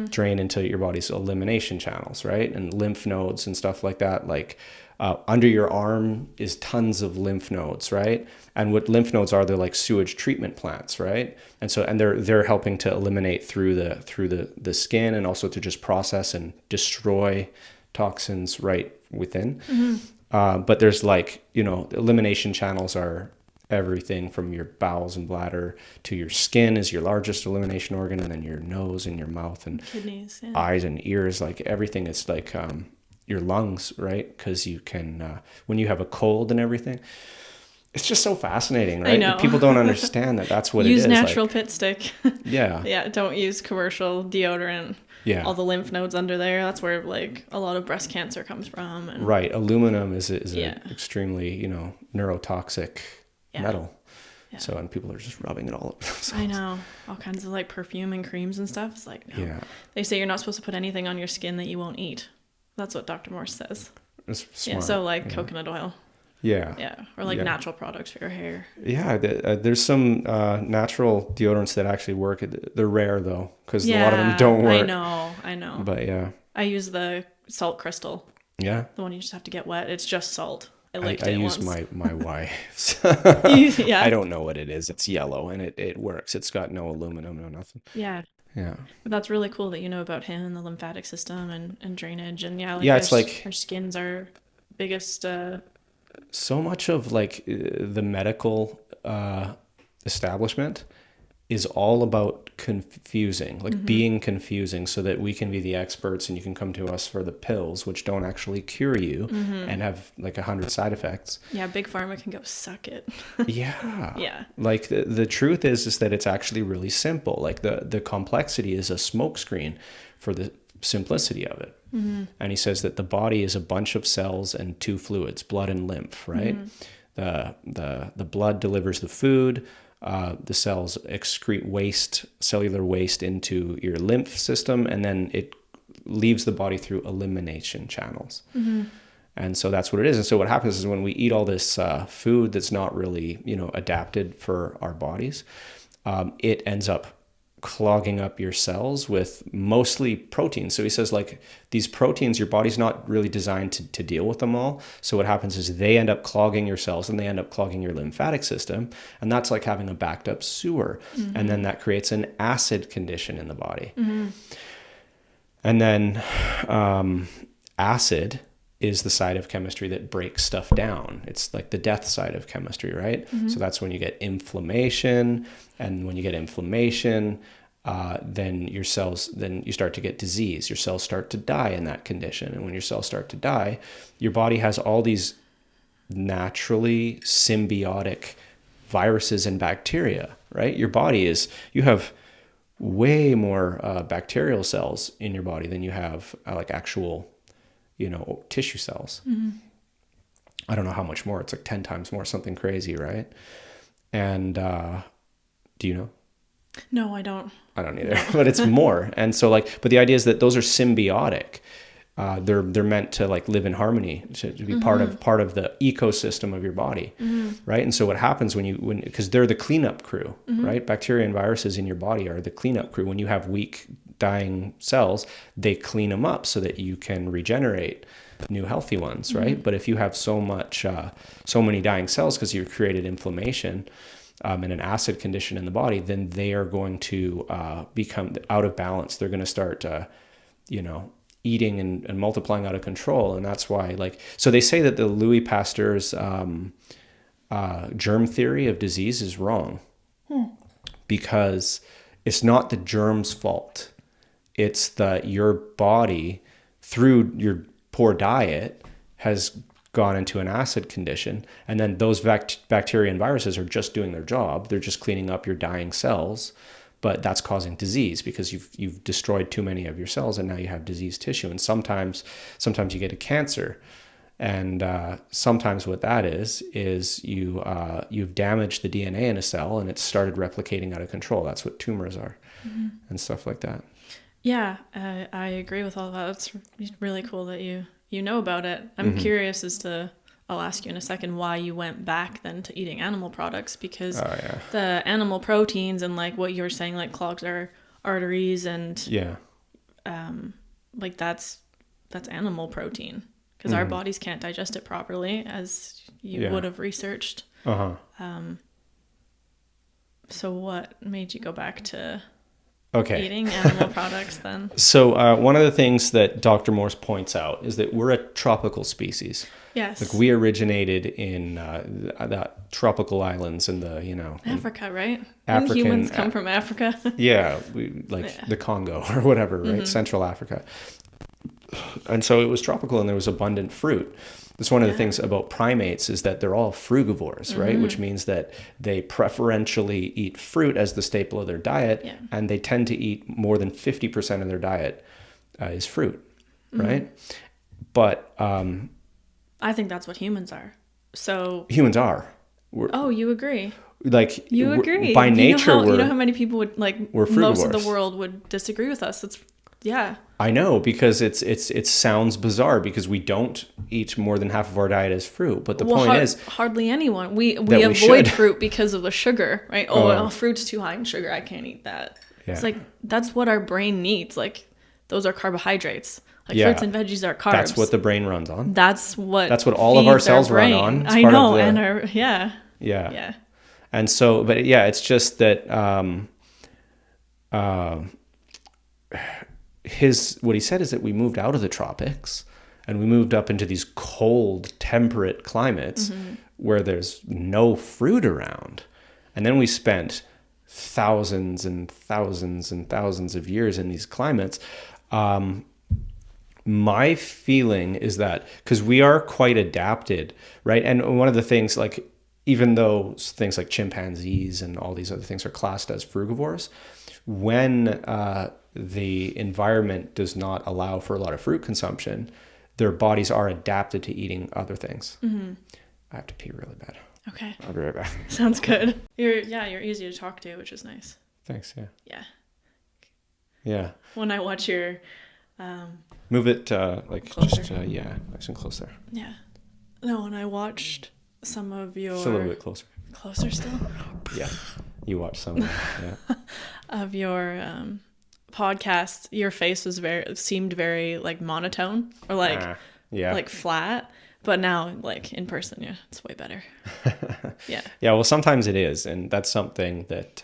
drain into your body's elimination channels, right? And lymph nodes and stuff like that, like under your arm is tons of lymph nodes, right? And what lymph nodes are, they're like sewage treatment plants, right? And so, and they're helping to eliminate through the skin, and also to just process and destroy toxins right within. But there's like, you know, elimination channels are everything from your bowels and bladder to your skin is your largest elimination organ, and then your nose and your mouth and kidneys, eyes and ears, like everything is like your lungs, right? Because you can, when you have a cold and everything, it's just so fascinating, right? I know. People don't understand that that's what it is. Use natural pit stick. Yeah. Yeah, don't use commercial deodorant. Yeah. All the lymph nodes under there, that's where like a lot of breast cancer comes from. And right. Aluminum is an extremely, you know, neurotoxic metal. Yeah. So, and people are just rubbing it all over themselves. I know. All kinds of like perfume and creams and stuff. It's like, no. Yeah. They say you're not supposed to put anything on your skin that you won't eat. That's what Dr. Morse says. It's smart. Yeah, so like coconut oil. Yeah. Yeah, or like natural products for your hair. Yeah, there's some natural deodorants that actually work. They're rare though, because a lot of them don't work. I know. But yeah. I use the salt crystal. Yeah. The one you just have to get wet. It's just salt. I use my wife's. Yeah. I don't know what it is. It's yellow and it works. It's got no aluminum, no nothing. Yeah. Yeah. But that's really cool that you know about him and the lymphatic system and drainage. And it's like our skin's our biggest... so much of like the medical establishment is all about confusing, like being confusing, so that we can be the experts and you can come to us for the pills, which don't actually cure you and have like 100 side effects. Yeah, big pharma can go suck it. Yeah. Yeah. Like the truth is that it's actually really simple. Like the complexity is a smokescreen for the simplicity of it. And he says that the body is a bunch of cells and two fluids, blood and lymph, right? The blood delivers the food. The cells excrete waste, cellular waste, into your lymph system, and then it leaves the body through elimination channels. And so that's what it is. And so what happens is when we eat all this food that's not really, adapted for our bodies, it ends up clogging up your cells with mostly proteins. So he says, like, these proteins, your body's not really designed to deal with them all. So what happens is they end up clogging your cells and they end up clogging your lymphatic system. And that's like having a backed up sewer. And then that creates an acid condition in the body. And then acid is the side of chemistry that breaks stuff down. It's like the death side of chemistry, right? So that's when you get inflammation. And when you get inflammation, then you start to get disease. Your cells start to die in that condition. And when your cells start to die, your body has all these naturally symbiotic viruses and bacteria, right? You have way more bacterial cells in your body than you have like actual tissue cells. I don't know how much more. It's like 10 times more, something crazy, right? And do you know? No, I don't. I don't either, but it's more. And so but the idea is that those are symbiotic. They're meant to like live in harmony, to be part of the ecosystem of your body, right? And so what happens because they're the cleanup crew, right? Bacteria and viruses in your body are the cleanup crew. When you have weak, dying cells, they clean them up so that you can regenerate new healthy ones, right? But if you have so many dying cells because you've created inflammation and an acid condition in the body, then they are going to become out of balance. They're going to start, eating and multiplying out of control. And that's why, so they say that the Louis Pasteur's germ theory of disease is wrong because it's not the germ's fault. It's that your body, through your poor diet, has gone into an acid condition. And then those bacteria and viruses are just doing their job. They're just cleaning up your dying cells. But that's causing disease because you've destroyed too many of your cells and now you have diseased tissue. And sometimes you get a cancer. And sometimes what that is you've damaged the DNA in a cell and it's started replicating out of control. That's what tumors are and stuff like that. Yeah, I agree with all of that. It's really cool that you know about it. I'm curious I'll ask you in a second why you went back then to eating animal products, because the animal proteins and like what you were saying, like clogs our arteries and like that's animal protein because our bodies can't digest it properly, as you would have researched. So what made you go back to eating animal products then? So one of the things that Dr. Morse points out is that we're a tropical species. Yes. Like we originated in the tropical islands in the, Africa, right? African, humans come from Africa. The Congo or whatever, right? Central Africa. And so it was tropical and there was abundant fruit. That's one of the things about primates is that they're all frugivores, right? Which means that they preferentially eat fruit as the staple of their diet, and they tend to eat more than 50% of their diet is fruit, right? But I think that's what humans are. So humans are. You agree? Like you agree? By nature, you know how many people would we're frugivores. Most of the world would disagree with us. I know, because it sounds bizarre because we don't eat more than half of our diet as fruit. But the point is, hardly anyone. We avoid fruit because of the sugar, right? Fruit's too high in sugar. I can't eat that. Yeah. It's like that's what our brain needs. Like those are carbohydrates. Like fruits and veggies are carbs. That's what the brain runs on. That's what all of our cells run on. I know, and our yeah. And so, but it's just that what he said is that we moved out of the tropics and we moved up into these cold, temperate climates where there's no fruit around. And then we spent thousands and thousands and thousands of years in these climates. My feeling is that because we are quite adapted, right? And one of the things, like, even though things like chimpanzees and all these other things are classed as frugivores, when the environment does not allow for a lot of fruit consumption, their bodies are adapted to eating other things. Mm-hmm. I have to pee really bad. Okay. I'll be right back. Sounds good. You're easy to talk to, which is nice. Thanks. Yeah. Yeah. Yeah. When I watch your move it like closer. Just nice and close there. Yeah. No, when I watched some of your just a little bit closer. Closer still? Yeah. You watched some of your podcast, your face was seemed very like monotone or like like flat. But now, like, in person, yeah, it's way better. Yeah. Yeah, well, sometimes it is. And that's something that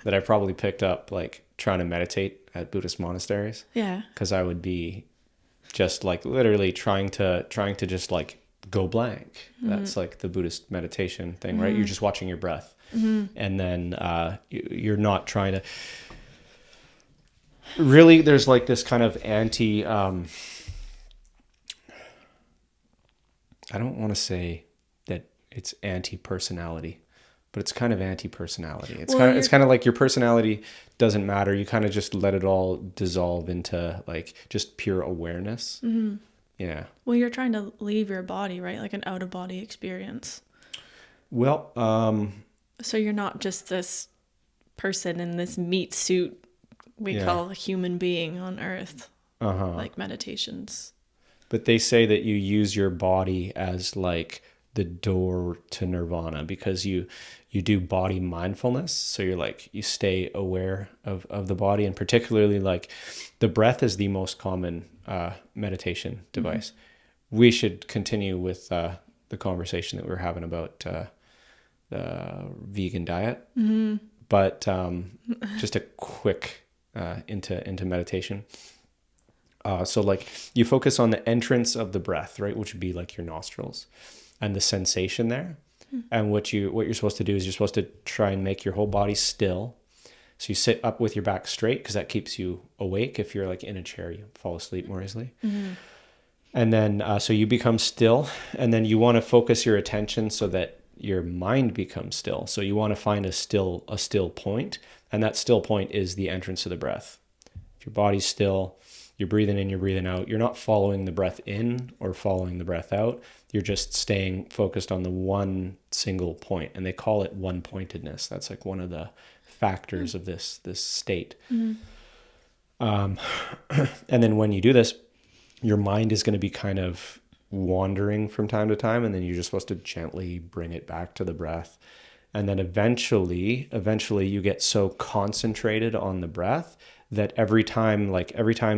that I probably picked up, like, trying to meditate at Buddhist monasteries. Yeah. Because I would be just, like, literally trying to just, like, go blank. Mm-hmm. That's, like, the Buddhist meditation thing, right? Mm-hmm. You're just watching your breath. Mm-hmm. And then you're not trying to... Really, there's, like, this kind of I don't want to say that it's anti-personality, but it's kind of anti-personality. It's kind of like your personality doesn't matter. You kind of just let it all dissolve into like just pure awareness. Mm-hmm. Yeah. Well, you're trying to leave your body, right? Like an out-of-body experience. Well, so you're not just this person in this meat suit we call a human being on Earth. Like meditations. But they say that you use your body as like the door to nirvana because you do body mindfulness. So you're like, you stay aware of the body, and particularly like the breath is the most common meditation device. Mm-hmm. We should continue with the conversation that we were having about the vegan diet. Mm-hmm. But just a quick into meditation. So like you focus on the entrance of the breath, right? Which would be like your nostrils and the sensation there. Mm. And what you're supposed to do is you're supposed to try and make your whole body still. So you sit up with your back straight because that keeps you awake. If you're like in a chair, you fall asleep more easily. Mm-hmm. And then, so you become still, and then you want to focus your attention so that your mind becomes still. So you want to find a still point, and that still point is the entrance of the breath. If your body's still, you're breathing in, you're breathing out. You're not following the breath in or following the breath out. You're just staying focused on the one single point. And they call it one-pointedness. That's like one of the factors of this state. Mm-hmm. And then when you do this, your mind is going to be kind of wandering from time to time. And then you're just supposed to gently bring it back to the breath. And then eventually you get so concentrated on the breath that every time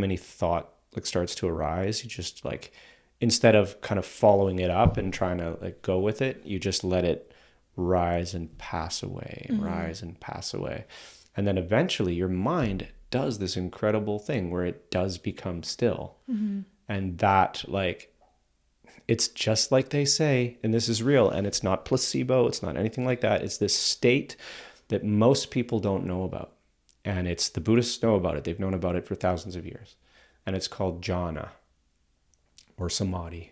any thought like starts to arise, you just like, instead of kind of following it up and trying to like go with it, you just let it rise and pass away and rise and pass away. And then eventually your mind does this incredible thing where it does become still. Mm-hmm. And that, like, it's just like they say, and this is real, and it's not placebo, it's not anything like that. It's this state that most people don't know about. And it's the Buddhists know about it. They've known about it for thousands of years. And it's called jhana or samadhi.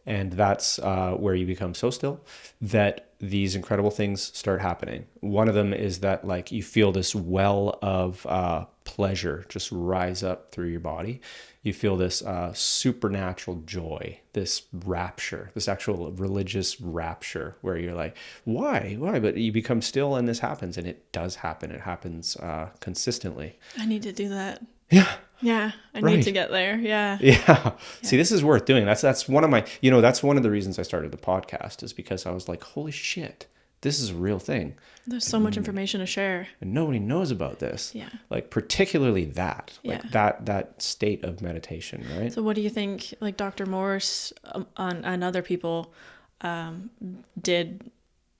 And that's where you become so still that these incredible things start happening. One of them is that like you feel this well of pleasure just rise up through your body. You feel this supernatural joy, this rapture, this actual religious rapture where you're like, why? But you become still and this happens, and it does happen. It happens consistently. I need to do that. Yeah. I need to get there. Yeah. See, this is worth doing. That's one of my, that's one of the reasons I started the podcast, is because I was like, holy shit, this is a real thing. There's so much information to share. And nobody knows about this. Yeah. Like particularly that, like that state of meditation, right? So what do you think, like Dr. Morse and other people did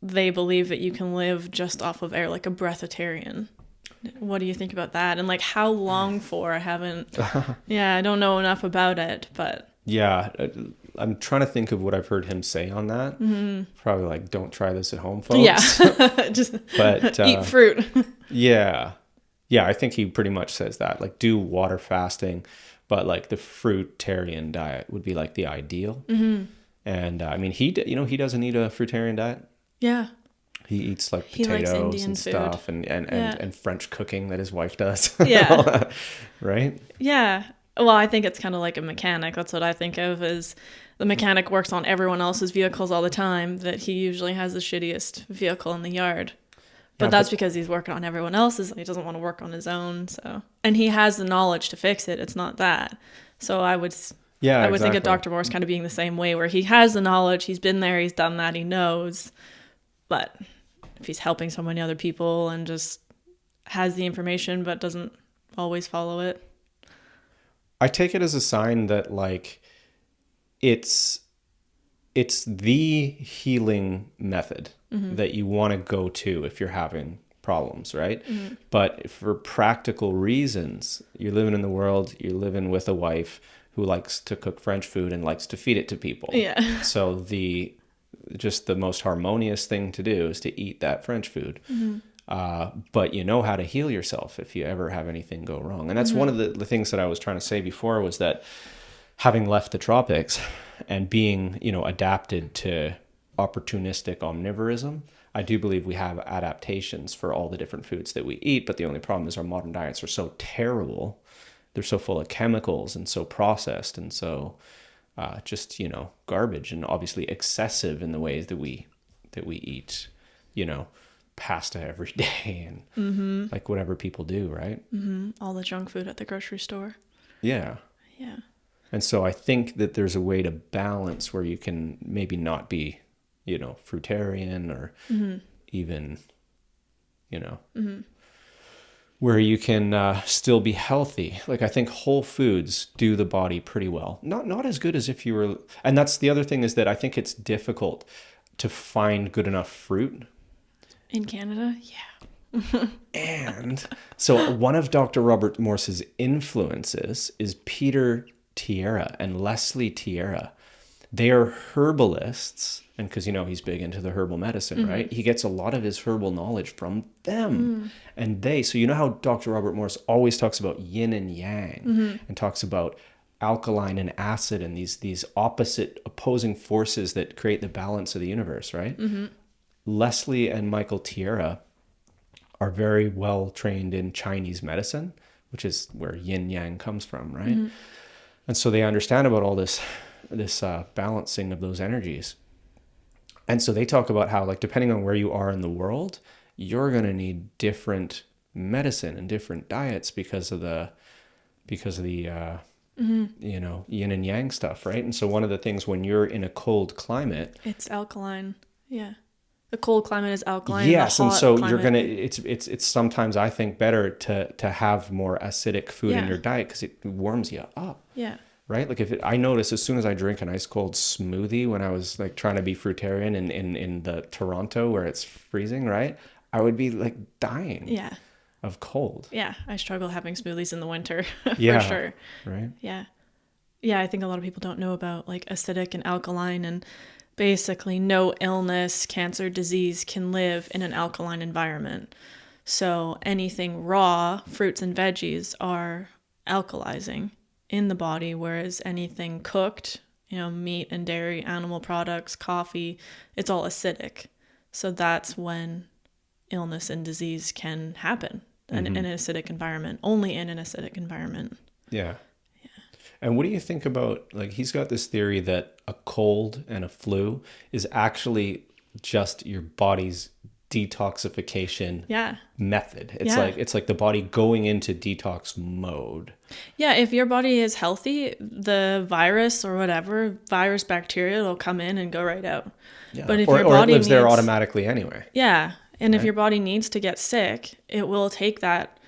they believe that you can live just off of air, like a breatharian? What do you think about that? And like how long for? I haven't, I don't know enough about it, but. Yeah, I'm trying to think of what I've heard him say on that. Probably like, don't try this at home, Yeah. folks. Just But eat fruit. yeah, yeah, I think he pretty much says that. Like, do water fasting, but like the fruitarian diet would be like the ideal. And I mean, he doesn't eat a fruitarian diet. Yeah. He eats like He likes potatoes Indian and food. stuff, and Yeah. and French cooking that his wife does. Yeah. Right? Yeah. Well, I think it's kind of like a mechanic. That's what I think of as the mechanic works on everyone else's vehicles all the time, that he usually has the shittiest vehicle in the yard. But that's because he's working on everyone else's and he doesn't want to work on his own. So, and he has the knowledge to fix it. It's not that. So I would think of Dr. Morse kind of being the same way, where he has the knowledge, he's been there, he's done that, he knows. But if he's helping so many other people and just has the information but doesn't always follow it. I take it as a sign that like it's the healing method that you want to go to if you're having problems, right? But for practical reasons, you're living in the world, you're living with a wife who likes to cook French food and likes to feed it to people. Yeah. So the most harmonious thing to do is to eat that French food. But you know how to heal yourself if you ever have anything go wrong. And that's one of the things that I was trying to say before, was that having left the tropics and being, adapted to opportunistic omnivorism, I do believe we have adaptations for all the different foods that we eat. But the only problem is our modern diets are so terrible. They're so full of chemicals and so processed and so just, garbage, and obviously excessive in the ways that we eat, pasta every day and like whatever people do, right? All the junk food at the grocery store. Yeah. Yeah. And so I think that there's a way to balance where you can maybe not be, fruitarian or even, where you can still be healthy. Like, I think whole foods do the body pretty well. Not as good as if you were, and that's the other thing, is that I think it's difficult to find good enough fruit. In Canada? Yeah. And so one of Dr. Robert Morse's influences is Peter Tierra and Leslie Tierra. They are herbalists, and because he's big into the herbal medicine, right? He gets a lot of his herbal knowledge from them. And so how Dr. Robert Morse always talks about yin and yang, and talks about alkaline and acid and these opposite opposing forces that create the balance of the universe, right? Leslie and Michael Tierra are very well trained in Chinese medicine, which is where yin yang comes from, right? And so they understand about all this balancing of those energies. And so they talk about how, like, depending on where you are in the world, you're going to need different medicine and different diets because of the yin and yang stuff, right? And so one of the things, when you're in a cold climate, it's alkaline. Yeah. The cold climate is alkaline. Yes, and so climate, you're gonna. It's sometimes, I think, better to have more acidic food in your diet because it warms you up. Yeah. Right. Like I notice as soon as I drink an ice cold smoothie when I was like trying to be fruitarian in the Toronto where it's freezing, right, I would be like dying. Yeah. Of cold. Yeah, I struggle having smoothies in the winter for sure. Right. Yeah. Yeah, I think a lot of people don't know about like acidic and alkaline, and basically no illness, cancer, disease can live in an alkaline environment. So anything raw, fruits and veggies, are alkalizing in the body, whereas anything cooked, meat and dairy, animal products, coffee, it's all acidic. So that's when illness and disease can happen in an acidic environment, only in an acidic environment. Yeah. And what do you think about, like, he's got this theory that a cold and a flu is actually just your body's detoxification method. It's like the body going into detox mode. Yeah, if your body is healthy, the virus or whatever, bacteria will come in and go right out. Yeah. But if your body lives needs, there automatically anyway. Yeah. And if your body needs to get sick, it will take that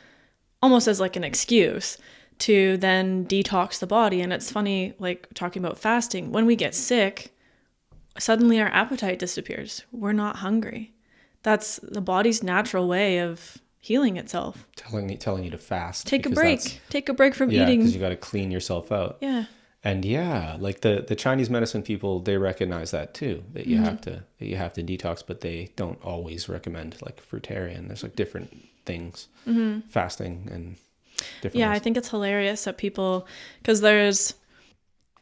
almost as like an excuse to then detox the body. And it's funny, like talking about fasting, when we get sick, suddenly our appetite disappears. We're not hungry. That's the body's natural way of healing itself. Telling you to fast. Take a break. Take a break from eating. because you got to clean yourself out. Yeah. And yeah, like the Chinese medicine people, they recognize that too, that you have to detox, but they don't always recommend like fruitarian. There's like different things, fasting and different Yeah, I ways. think it's hilarious that people, because there's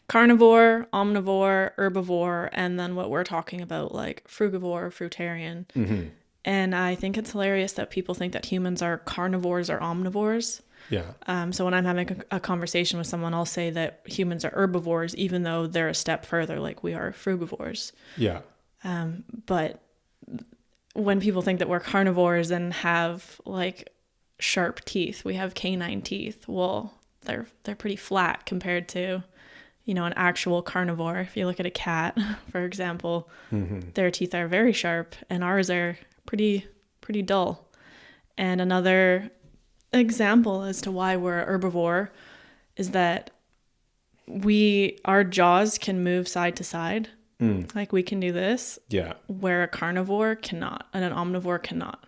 carnivore, omnivore, herbivore, and then what we're talking about, like frugivore, fruitarian. And I think it's hilarious that people think that humans are carnivores or omnivores. Yeah. So when I'm having a conversation with someone, I'll say that humans are herbivores, even though they're a step further, like we are frugivores. Yeah. But when people think that we're carnivores and have like sharp teeth, we have canine teeth. Well, they're pretty flat compared to, you know, an actual carnivore. If you look at a cat, for example, their teeth are very sharp, and ours are pretty dull. And another example as to why we're a herbivore is that our jaws can move side to side. Like we can do this. Yeah. Where a carnivore cannot and an omnivore cannot.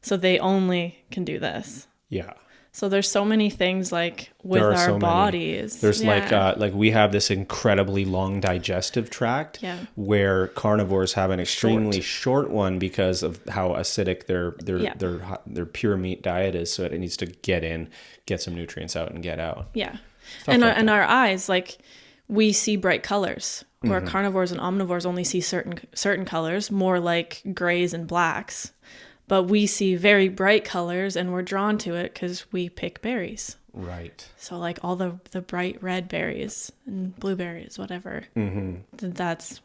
So they only can do this. Yeah. So there's so many things like with our bodies. There's like we have this incredibly long digestive tract where carnivores have an extremely short one because of how acidic their pure meat diet is. So it needs to get some nutrients out and get out. Yeah. And our eyes, like we see bright colors where carnivores and omnivores only see certain colors, more like grays and blacks. But we see very bright colors and we're drawn to it because we pick berries. Right. So like all the bright red berries and blueberries, whatever. That's...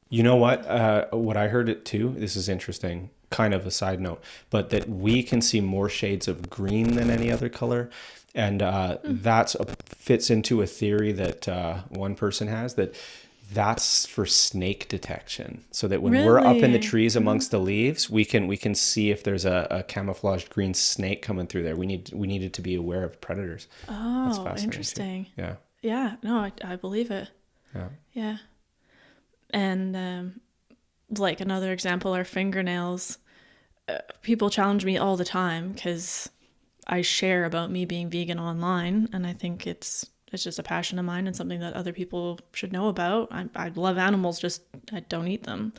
You know what I heard it too, this is interesting, kind of a side note, but that we can see more shades of green than any other color. And that fits into a theory that one person has, that's for snake detection, so that when we're up in the trees amongst the leaves, we can see if there's a camouflaged green snake coming through there. We needed to be aware of predators. Oh, interesting. Too. Yeah. Yeah. No, I believe it. Yeah. Yeah. And like another example, our fingernails. People challenge me all the time because I share about me being vegan online, and I think it's just a passion of mine and something that other people should know about. I love animals, just I don't eat them.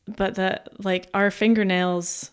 But our fingernails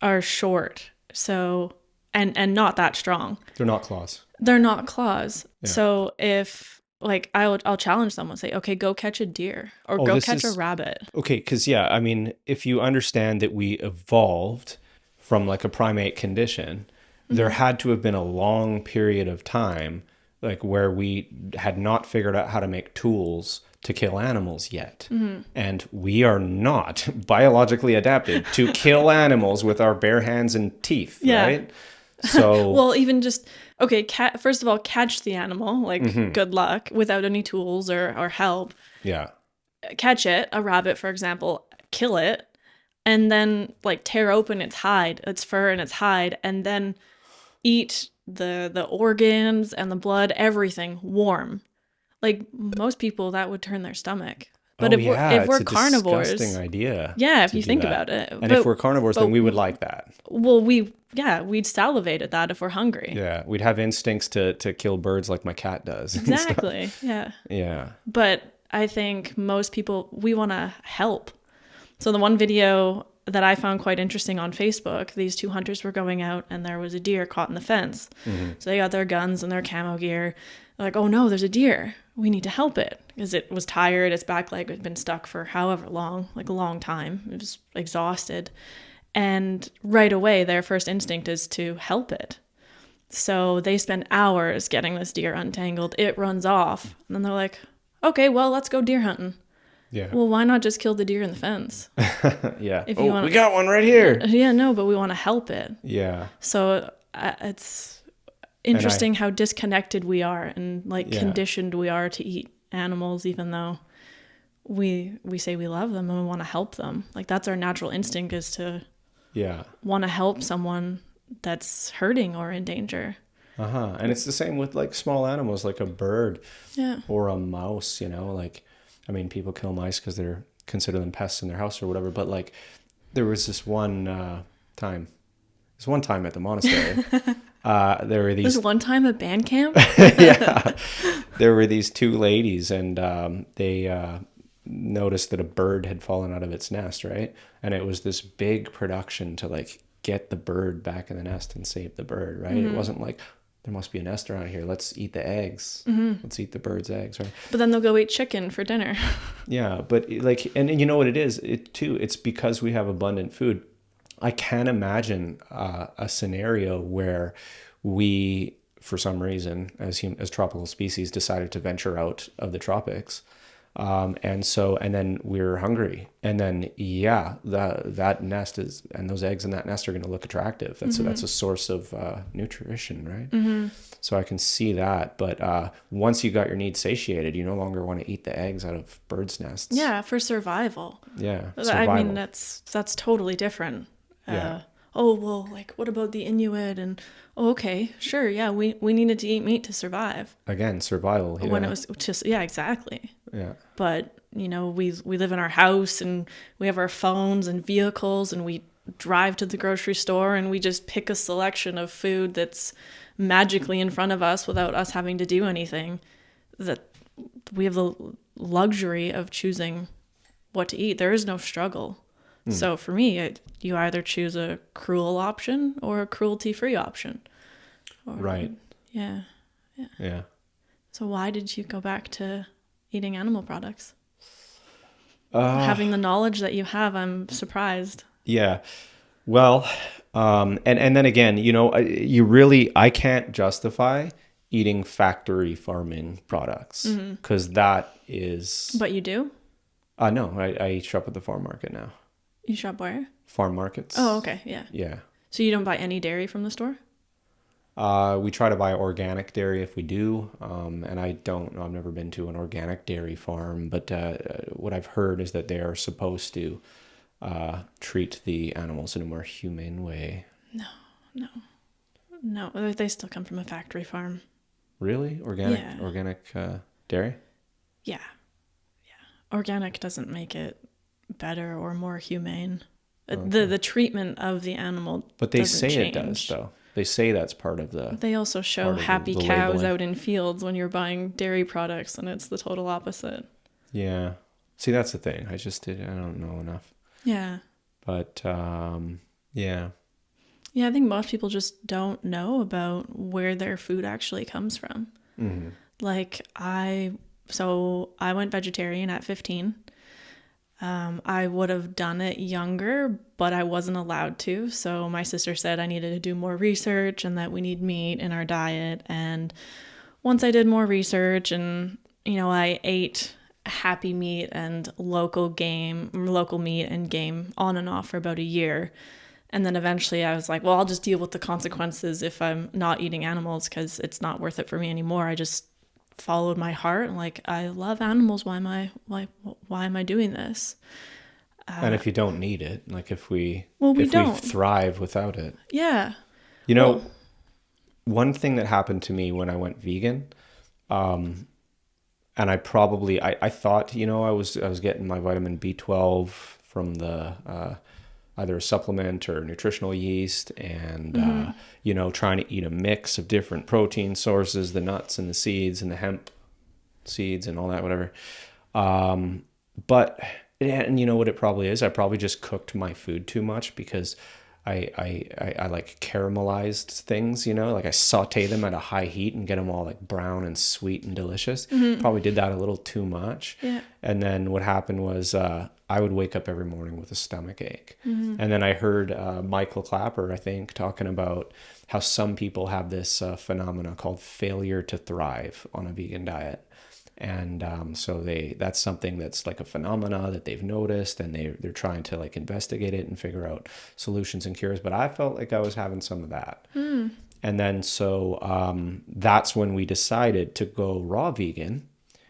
are short, so and not that strong. They're not claws. They're not claws. Yeah. So if like I'll challenge someone, say, okay, go catch a deer or go catch a rabbit. Okay, because I mean, if you understand that we evolved from like a primate condition, there had to have been a long period of time like where we had not figured out how to make tools to kill animals yet. And we are not biologically adapted to kill animals with our bare hands and teeth, right? So well, even just okay, first of all, catch the animal, like good luck, without any tools or help. Yeah. Catch it, a rabbit, for example, kill it, and then like tear open its hide, its fur and its hide, and then eat the organs and the blood, everything warm. Like most people, that would turn their stomach. But if we're carnivores, disgusting idea. Yeah, if you think about it. And if we're carnivores, then we would like that. Well, we'd salivate at that if we're hungry. Yeah, we'd have instincts to kill birds like my cat does. Exactly. Yeah. Yeah. But I think most people, we want to help. So the one video that I found quite interesting on Facebook, these two hunters were going out and there was a deer caught in the fence. So they got their guns and their camo gear. They're like, oh no, there's a deer. We need to help it. Because it was tired. Its back leg had been stuck for however long, like a long time. It was exhausted. And right away, their first instinct is to help it. So they spend hours getting this deer untangled. It runs off. And then they're like, okay, well, let's go deer hunting. Yeah. Well, why not just kill the deer in the fence? Yeah. We got one right here. Yeah, no, but we want to help it. Yeah. So it's interesting how disconnected we are and like conditioned we are to eat animals, even though we say we love them and we want to help them. Like that's our natural instinct, is to want to help someone that's hurting or in danger. And it's the same with like small animals, like a bird or a mouse, you know, like, I mean, people kill mice because they're consider them pests in their house or whatever. But like there was this one time at the monastery, There were This these one time at band camp? yeah, there were these two ladies, and they noticed that a bird had fallen out of its nest, right? And it was this big production to like get the bird back in the nest and save the bird, right? It wasn't like there must be a nest around here. Let's eat the eggs. Let's eat the bird's eggs, right? But then they'll go eat chicken for dinner. Yeah, but like, and you know what it is? It too. It's because we have abundant food. I can't imagine a scenario where we, for some reason, as tropical species, decided to venture out of the tropics, and then we're hungry, and then that nest is, and those eggs in that nest are going to look attractive. That's a source of nutrition, right? So I can see that, but once you got your needs satiated, you no longer want to eat the eggs out of birds' nests. Yeah, for survival. Yeah, survival. I mean, that's totally different. Yeah. Oh, well, like, what about the Inuit? And, oh, okay, sure, yeah, we needed to eat meat to survive. Again, survival. Yeah. When it was just, yeah, exactly. Yeah. But, you know, we live in our house, and we have our phones and vehicles, and we drive to the grocery store, and we just pick a selection of food that's magically in front of us without us having to do anything. That we have the luxury of choosing what to eat. There is no struggle. So for me, you either choose a cruel option or a cruelty-free option. Right. Yeah. Yeah. So why did you go back to eating animal products? Having the knowledge that you have, I'm surprised. Yeah. Well, and then again, you know, I can't justify eating factory farming products because that is. But you do? No, I shop at the farm market now. You shop where? Farm markets. Oh, okay, yeah. Yeah. So you don't buy any dairy from the store? We try to buy organic dairy if we do, and I don't know. I've never been to an organic dairy farm, but what I've heard is that they are supposed to treat the animals in a more humane way. No. They still come from a factory farm. Really? Organic? Yeah. Organic dairy? Yeah. Organic doesn't make it better or more humane. Okay. The treatment of the animal but they doesn't say change. It does, though. They say that's part of the. They also show happy the cows labeling. out in fields when you're buying dairy products, and it's the total opposite. Yeah. See, that's the thing. I don't know enough. Yeah. But yeah. Yeah, I think most people just don't know about where their food actually comes from. Mm-hmm. Like I went vegetarian at 15. I would have done it younger, but I wasn't allowed to. So my sister said I needed to do more research and that we need meat in our diet. And once I did more research and, you know, I ate happy meat and local meat and game on and off for about a year. And then eventually I was like, well, I'll just deal with the consequences if I'm not eating animals because it's not worth it for me anymore. I just followed my heart and like, I love animals. Why am I doing this? And if you don't need it, like if we thrive without it. Yeah. You know, one thing that happened to me when I went vegan, and I thought, you know, I was getting my vitamin B12 from the either a supplement or nutritional yeast, and you know, trying to eat a mix of different protein sources, the nuts and the seeds and the hemp seeds and all that, whatever. But and you know what it probably is? I probably just cooked my food too much because I like caramelized things, you know, like I saute them at a high heat and get them all like brown and sweet and delicious. Probably did that a little too much. Yeah. And then what happened was I would wake up every morning with a stomach ache. And then I heard Michael Clapper, I think, talking about how some people have this phenomena called failure to thrive on a vegan diet. And so that's something that's like a phenomena that they've noticed, and they're trying to like investigate it and figure out solutions and cures. But I felt like I was having some of that. And then so that's when we decided to go raw vegan.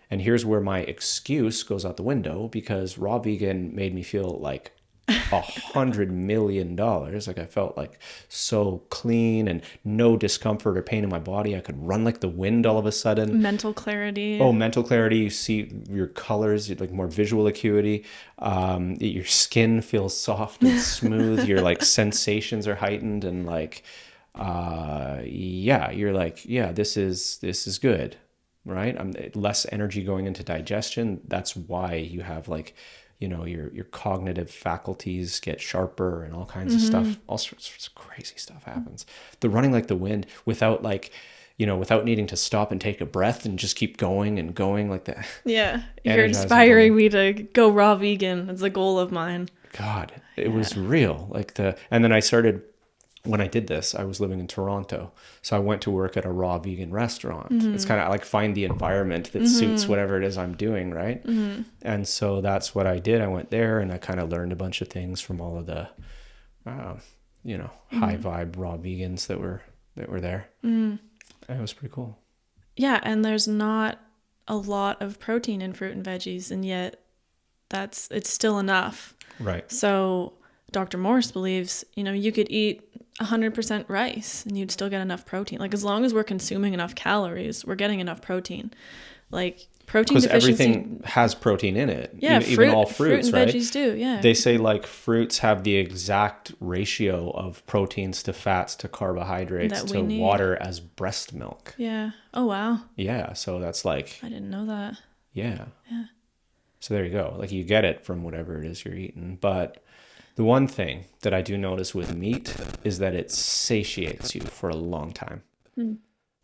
And here's where my excuse goes out the window, because raw vegan made me feel like $100 million. Like I felt like so clean and no discomfort or pain in my body. I could run like the wind all of a sudden. Mental clarity. Oh, mental clarity. You see your colors, like more visual acuity. Your skin feels soft and smooth. Your like sensations are heightened, and like yeah, you're like, yeah, this is good, right? Less energy going into digestion. That's why you have like, your cognitive faculties get sharper and all kinds of stuff. All sorts of crazy stuff happens. The running like the wind without like, without needing to stop and take a breath and just keep going and going like that. Yeah, you're inspiring me to go raw vegan. It's a goal of mine. God, it was real. And then I started, when I did this, I was living in Toronto. So I went to work at a raw vegan restaurant. It's kind of like find the environment that suits whatever it is I'm doing, right? And so that's what I did. I went there and I kind of learned a bunch of things from all of the, high vibe raw vegans that were there. And it was pretty cool. Yeah, and there's not a lot of protein in fruit and veggies, and yet it's still enough. Right. So Dr. Morse believes, you could eat 100% rice and you'd still get enough protein. Like, as long as we're consuming enough calories, we're getting enough protein. Like, protein deficiency. Because everything has protein in it. Yeah, even all fruits, fruit and right? veggies do, yeah. They say like fruits have the exact ratio of proteins to fats to carbohydrates to water as breast milk. Yeah. Oh, wow. Yeah, so that's like... I didn't know that. Yeah. So there you go. Like, you get it from whatever it is you're eating. But the one thing that I do notice with meat is that it satiates you for a long time.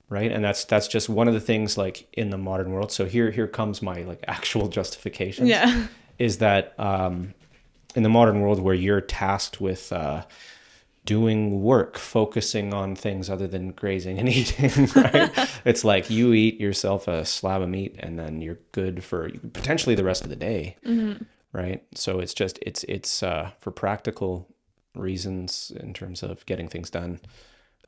Right? And that's just one of the things like in the modern world. So here comes my like actual justification. Yeah. Is that in the modern world where you're tasked with doing work, focusing on things other than grazing and eating, right? It's like you eat yourself a slab of meat and then you're good for potentially the rest of the day, right? So it's just, it's for practical reasons in terms of getting things done.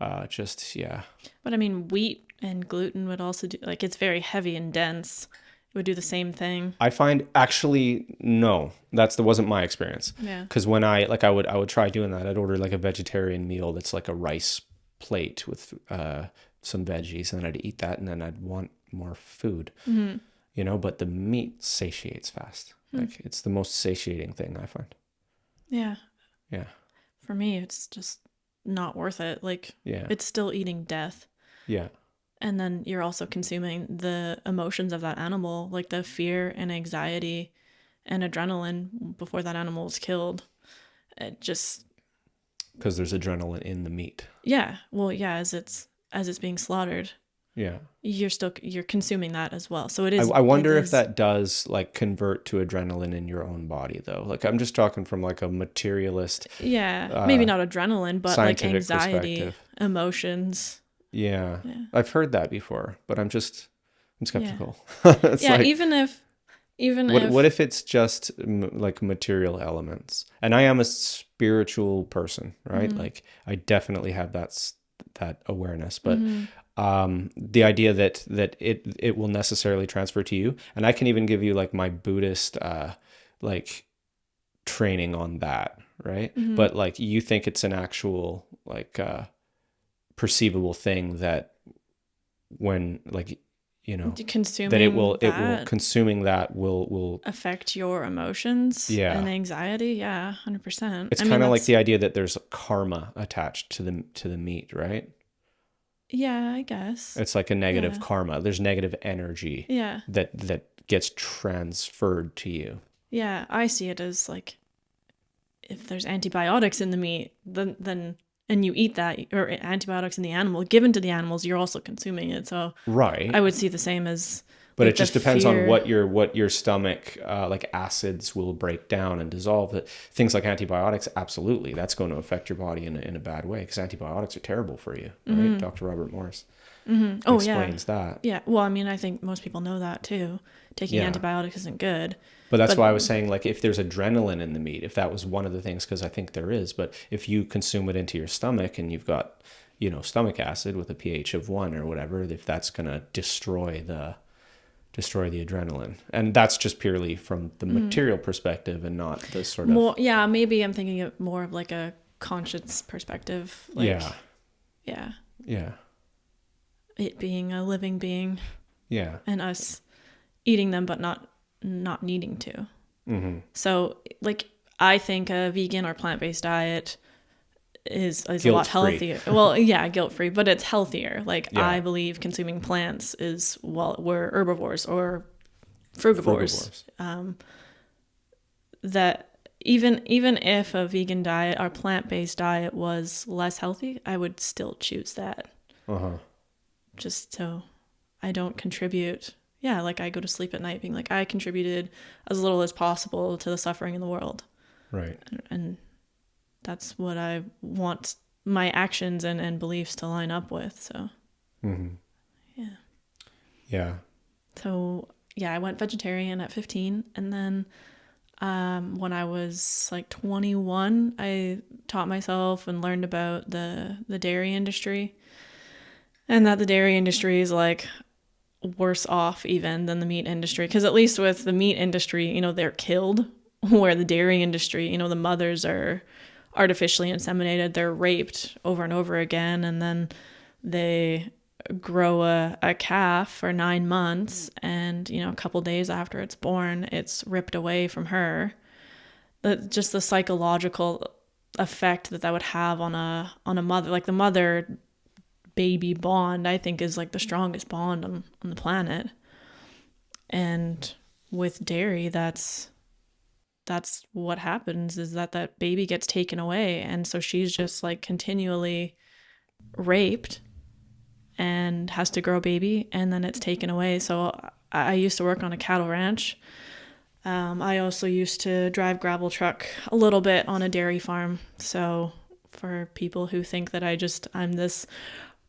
Yeah. But I mean, wheat and gluten would also do, like, it's very heavy and dense. It would do the same thing. I find actually, no, that wasn't my experience. Yeah. Because when I would try doing that, I'd order like a vegetarian meal that's like a rice plate with some veggies, and then I'd eat that, and then I'd want more food, but the meat satiates fast. Like, it's the most satiating thing I find. Yeah. Yeah. For me, it's just not worth it. Like, it's still eating death. Yeah. And then you're also consuming the emotions of that animal, like the fear and anxiety and adrenaline before that animal was killed. It just... Because there's adrenaline in the meat. Yeah. Well, yeah, as it's being slaughtered. Yeah. You're consuming that as well. So it is... I wonder if that does like convert to adrenaline in your own body though. Like, I'm just talking from like a materialist... Yeah. Maybe not adrenaline, but like anxiety, emotions... Yeah. I've heard that before, but I'm skeptical. Yeah, like, what if it's just like material elements? And I am a spiritual person, right? Like, I definitely have that awareness, but the idea that it will necessarily transfer to you, and I can even give you like my Buddhist like training on that, right? But like, you think it's an actual like perceivable thing that when like consuming that it will consuming that will affect your emotions and anxiety. 100%. It's kind of like the idea that there's karma attached to the meat, right? Yeah, I guess it's like a negative karma. There's negative energy that gets transferred to you. I see it as like, if there's antibiotics in the meat, then and you eat that, or antibiotics in the animal given to the animals, you're also consuming it. So I would see the same as... But it just depends on what your stomach, like acids will break down and dissolve. Things like antibiotics, absolutely, that's going to affect your body in a bad way, because antibiotics are terrible for you, right? Dr. Robert Morse explains that. Yeah, well, I mean, I think most people know that too. Taking antibiotics isn't good. But that's why I was saying, like, if there's adrenaline in the meat, if that was one of the things, because I think there is, but if you consume it into your stomach and you've got, stomach acid with a pH of 1 or whatever, if that's going to destroy the adrenaline. And that's just purely from the material perspective and not the sort of... More, maybe I'm thinking of more of like a conscious perspective. Like, yeah. It being a living being. Yeah. And us eating them, but not needing to. So like, I think a vegan or plant-based diet is a lot healthier. Well, yeah, guilt-free, but it's healthier. Like, Yeah. I believe consuming plants is, well, we're herbivores or frugivores. That even if a vegan diet or plant-based diet was less healthy, I would still choose that. Just so I don't contribute. Yeah, like, I go to sleep at night being like, I contributed as little as possible to the suffering in the world. Right. And that's what I want my actions and beliefs to line up with. So, yeah. Yeah. So, yeah, I went vegetarian at 15. And then when I was like 21, I taught myself and learned about the dairy industry. And that the dairy industry is like worse off even than the meat industry. Because at least with the meat industry, you know, they're killed. Where the dairy industry, you know, the mothers are artificially inseminated. They're raped over and over again. And then they grow a calf for 9 months. And, you know, a couple days after it's born, it's ripped away from her. Just the psychological effect that would have on a mother. Like, the mother baby bond, I think, is like the strongest bond on the planet. And with dairy, that's what happens, is that baby gets taken away. And so she's just like continually raped and has to grow a baby, and then it's taken away. So I used to work on a cattle ranch. I also used to drive gravel truck a little bit on a dairy farm. So for people who think that I'm this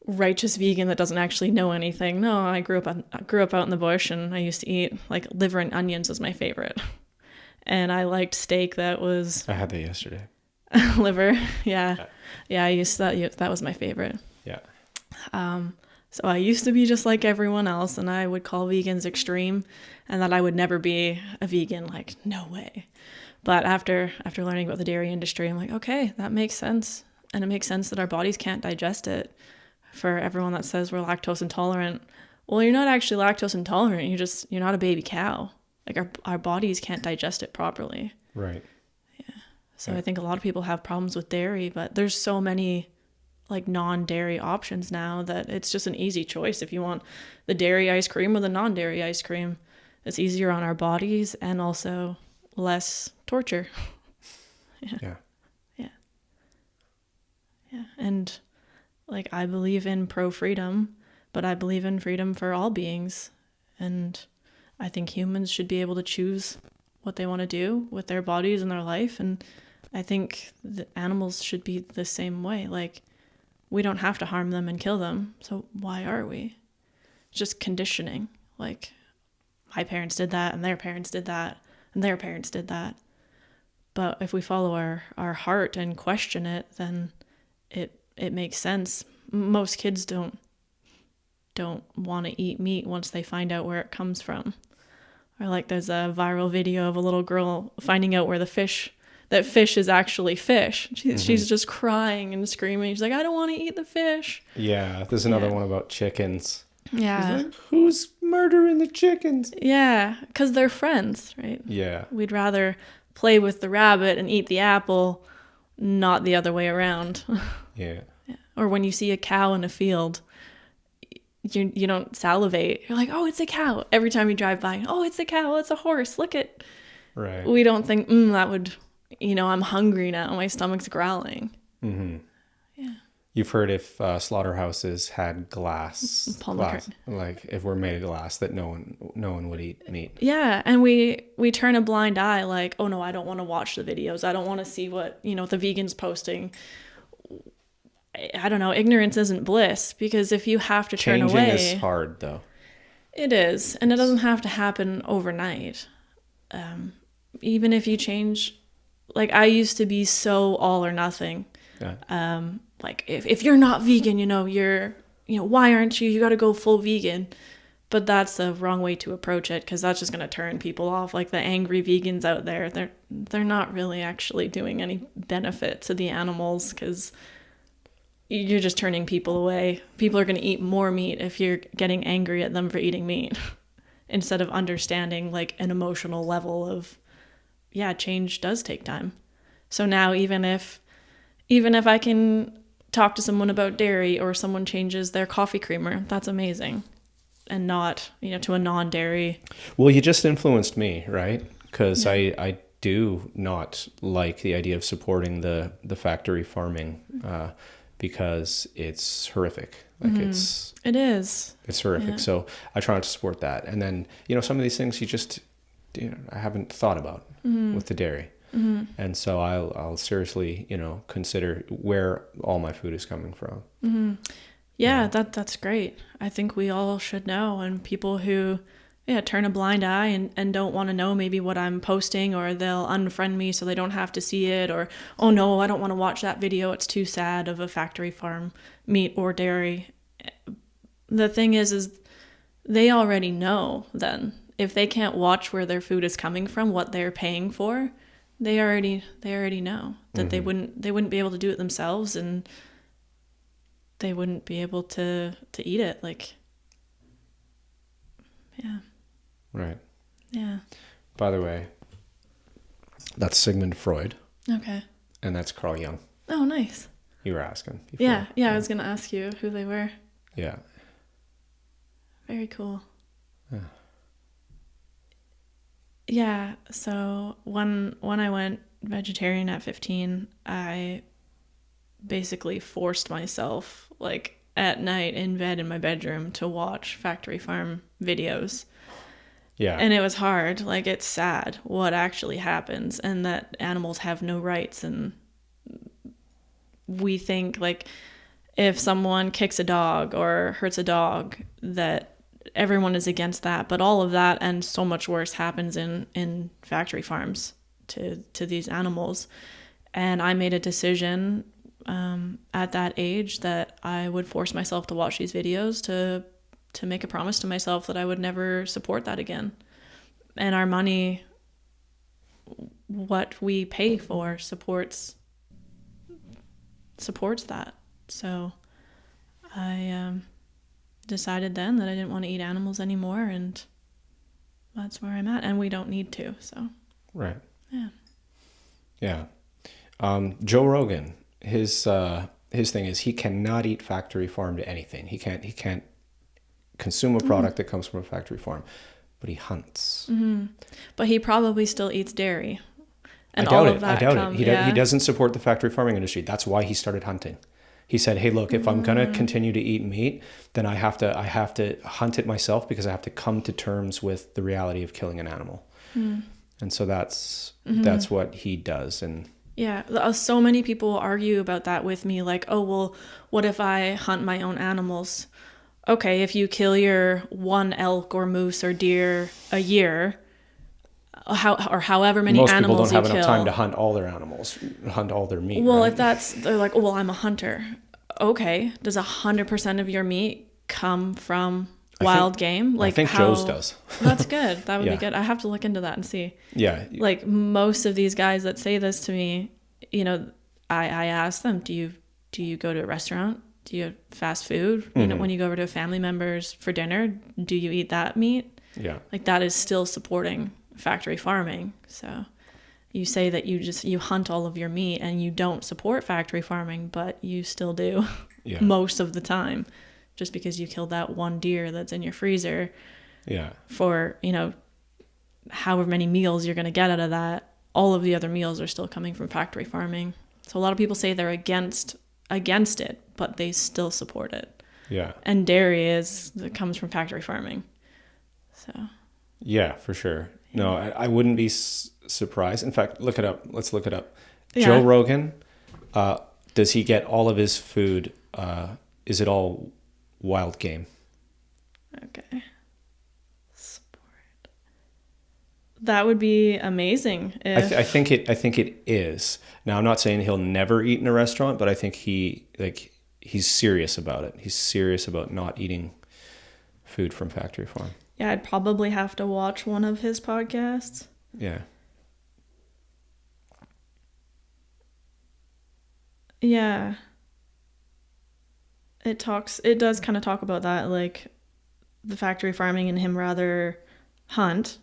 righteous vegan that doesn't actually know anything, no, I grew up out in the bush, and I used to eat like liver and onions was my favorite. And I liked steak that was... I had that yesterday. Liver, yeah. Yeah, I used that was my favorite. Yeah. So I used to be just like everyone else, and I would call vegans extreme, and that I would never be a vegan, like, no way. But after learning about the dairy industry, I'm like, okay, that makes sense. And it makes sense that our bodies can't digest it. For everyone that says we're lactose intolerant, well, you're not actually lactose intolerant. You're not a baby cow. Like, our bodies can't digest it properly. Right. Yeah. So I think a lot of people have problems with dairy, but there's so many like non-dairy options now that it's just an easy choice. If you want the dairy ice cream or the non-dairy ice cream, it's easier on our bodies and also less torture. Yeah. And like, I believe in pro-freedom, but I believe in freedom for all beings. And I think humans should be able to choose what they want to do with their bodies and their life. And I think the animals should be the same way. Like, we don't have to harm them and kill them. So why are we? It's just conditioning. Like, my parents did that, and their parents did that, and their parents did that. But if we follow our heart and question it, then it makes sense. Most kids don't want to eat meat once they find out where it comes from. Or like, there's a viral video of a little girl finding out where that fish is actually fish. She's just crying and screaming. She's like, I don't want to eat the fish. Yeah, there's another one about chickens. Yeah. Like, who's murdering the chickens? Yeah, because they're friends, right? Yeah. We'd rather play with the rabbit and eat the apple, not the other way around. Yeah. Or when you see a cow in a field, you don't salivate. You're like, oh, it's a cow. Every time you drive by, oh, it's a cow, it's a horse, look it. Right. We don't think, that would, I'm hungry now, my stomach's growling. Mm-hmm. Yeah. You've heard if slaughterhouses had glass, like if we're made of glass, that no one would eat meat. Yeah, and we turn a blind eye, like, oh no, I don't want to watch the videos. I don't want to see what, the vegans posting. I don't know, ignorance isn't bliss, because if you have to turn away... Changing is hard, though. It is, and it doesn't have to happen overnight. Even if you change... Like, I used to be so all or nothing. Yeah. Like, if you're not vegan, you're... why aren't you? You got to go full vegan. But that's the wrong way to approach it, because that's just going to turn people off. Like, the angry vegans out there, they're not really actually doing any benefit to the animals, because... you're just turning people away. People are going to eat more meat if you're getting angry at them for eating meat instead of understanding like an emotional level of, change does take time. So now even if Even if I can talk to someone about dairy or someone changes their coffee creamer, that's amazing. And not, to a non-dairy. Well, you just influenced me, right? Because Yeah. I do not like the idea of supporting the factory farming because it's horrific. Like It is. it's horrific. Yeah. So I try not to support that. And then, some of these things you just, I haven't thought about with the dairy. And so I'll seriously, consider where all my food is coming from. Yeah, that's great. I think we all should know. And people who turn a blind eye and don't want to know maybe what I'm posting, or they'll unfriend me so they don't have to see it, or, oh no, I don't want to watch that video, it's too sad, of a factory farm meat or dairy. The thing is they already know. Then if they can't watch where their food is coming from, what they're paying for, they already know that they wouldn't be able to do it themselves, and they wouldn't be able to eat it. Like, yeah. Right. Yeah. By the way, that's Sigmund Freud. Okay. And that's Carl Jung. Oh, nice. You were asking before. Yeah. I was going to ask you who they were. Yeah. Very cool. Yeah. Yeah. So when I went vegetarian at 15, I basically forced myself, like, at night in bed in my bedroom to watch factory farm videos. Yeah. And it was hard. Like, it's sad what actually happens, and that animals have no rights. And we think, like, if someone kicks a dog or hurts a dog, that everyone is against that. But all of that and so much worse happens in factory farms to these animals. And I made a decision at that age that I would force myself to watch these videos to make a promise to myself that I would never support that again. And our money, what we pay for, supports that. So I decided then that I didn't want to eat animals anymore, and that's where I'm at. And we don't need to. So right. Yeah. Yeah. Joe Rogan, his thing is he cannot eat factory farmed anything. He can't consume a product that comes from a factory farm, but he hunts. Mm-hmm. But he probably still eats dairy. And I doubt all it. of that I doubt it. He doesn't support the factory farming industry. That's why he started hunting. He said, "Hey, look, if I'm gonna continue to eat meat, then I have to hunt it myself, because I have to come to terms with the reality of killing an animal." And so that's what he does. And yeah, so many people argue about that with me, like, oh, well, what if I hunt my own animals? Okay, if you kill your one elk or moose or deer a year, however many most animals people don't have you enough kill, time to hunt all their animals, hunt all their meat. well, right? if they're like, oh, well, I'm a hunter. Okay, does 100% of your meat come from wild game? Like, I think Joe's does. That's good. That would Yeah. be good. I have to look into that and see. Yeah. Like, most of these guys that say this to me, I ask them, do you go to a restaurant? Do you have fast food? When you go over to a family member's for dinner, do you eat that meat? Yeah. Like, that is still supporting factory farming. So you say that you hunt all of your meat and you don't support factory farming, but you still do most of the time, just because you killed that one deer that's in your freezer. Yeah. For, however many meals you're going to get out of that, all of the other meals are still coming from factory farming. So a lot of people say they're against it, but they still support it. Yeah. And dairy comes from factory farming. So. Yeah, for sure. No, I wouldn't be surprised. In fact, look it up. Let's look it up. Yeah. Joe Rogan, does he get all of his food? Is it all wild game? Okay. Sport. That would be amazing. I think it is. Now, I'm not saying he'll never eat in a restaurant, but I think he's serious about it. He's serious about not eating food from factory farm. Yeah, I'd probably have to watch one of his podcasts. Yeah. Yeah. It does kind of talk about that, like the factory farming and him rather hunt.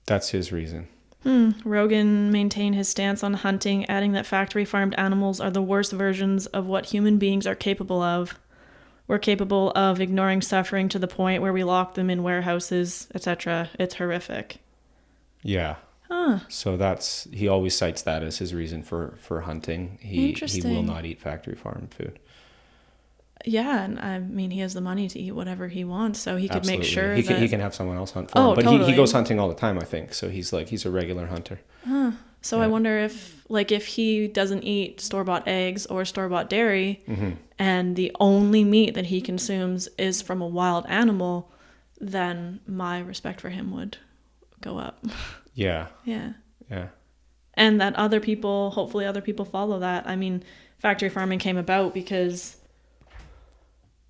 That's his reason. Rogan maintained his stance on hunting, adding that factory farmed animals are the worst versions of what human beings are capable of. We're capable of ignoring suffering to the point where we lock them in warehouses, etc. It's horrific. Yeah. Huh. So he always cites that as his reason for hunting. He will not eat factory farmed food. Yeah, and I mean, he has the money to eat whatever he wants, so he could make sure he can have someone else hunt for him. But totally. he goes hunting all the time, I think. So he's a regular hunter. So yeah. I wonder if he doesn't eat store-bought eggs or store-bought dairy, and the only meat that he consumes is from a wild animal, then my respect for him would go up. Yeah. Yeah. Yeah. And that hopefully other people follow that. I mean, factory farming came about because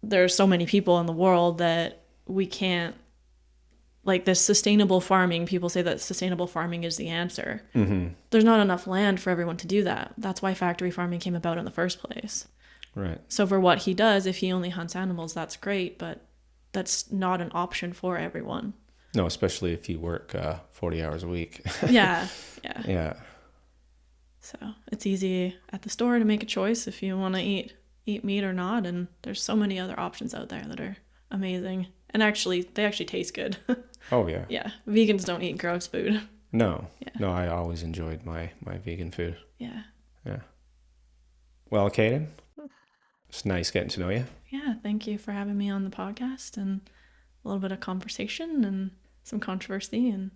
there's so many people in the world that we can't, like, this sustainable farming, people say that sustainable farming is the answer. There's not enough land for everyone to do that. That's why factory farming came about in the first place. Right. So for what he does, if he only hunts animals, that's great, but that's not an option for everyone. No, especially if you work 40 hours a week. Yeah. So it's easy at the store to make a choice if you want to eat meat or not, and there's so many other options out there that are amazing, and they actually taste good. Oh yeah. Yeah, vegans don't eat gross food. No. I always enjoyed my vegan food. Yeah. Well, Kayden, it's nice getting to know you. Yeah, thank you for having me on the podcast, and a little bit of conversation and some controversy, and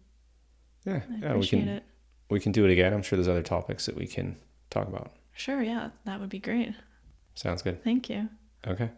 I appreciate it. We can do it again. I'm sure there's other topics that we can talk about. Sure, yeah, that would be great. Sounds good. Thank you. Okay.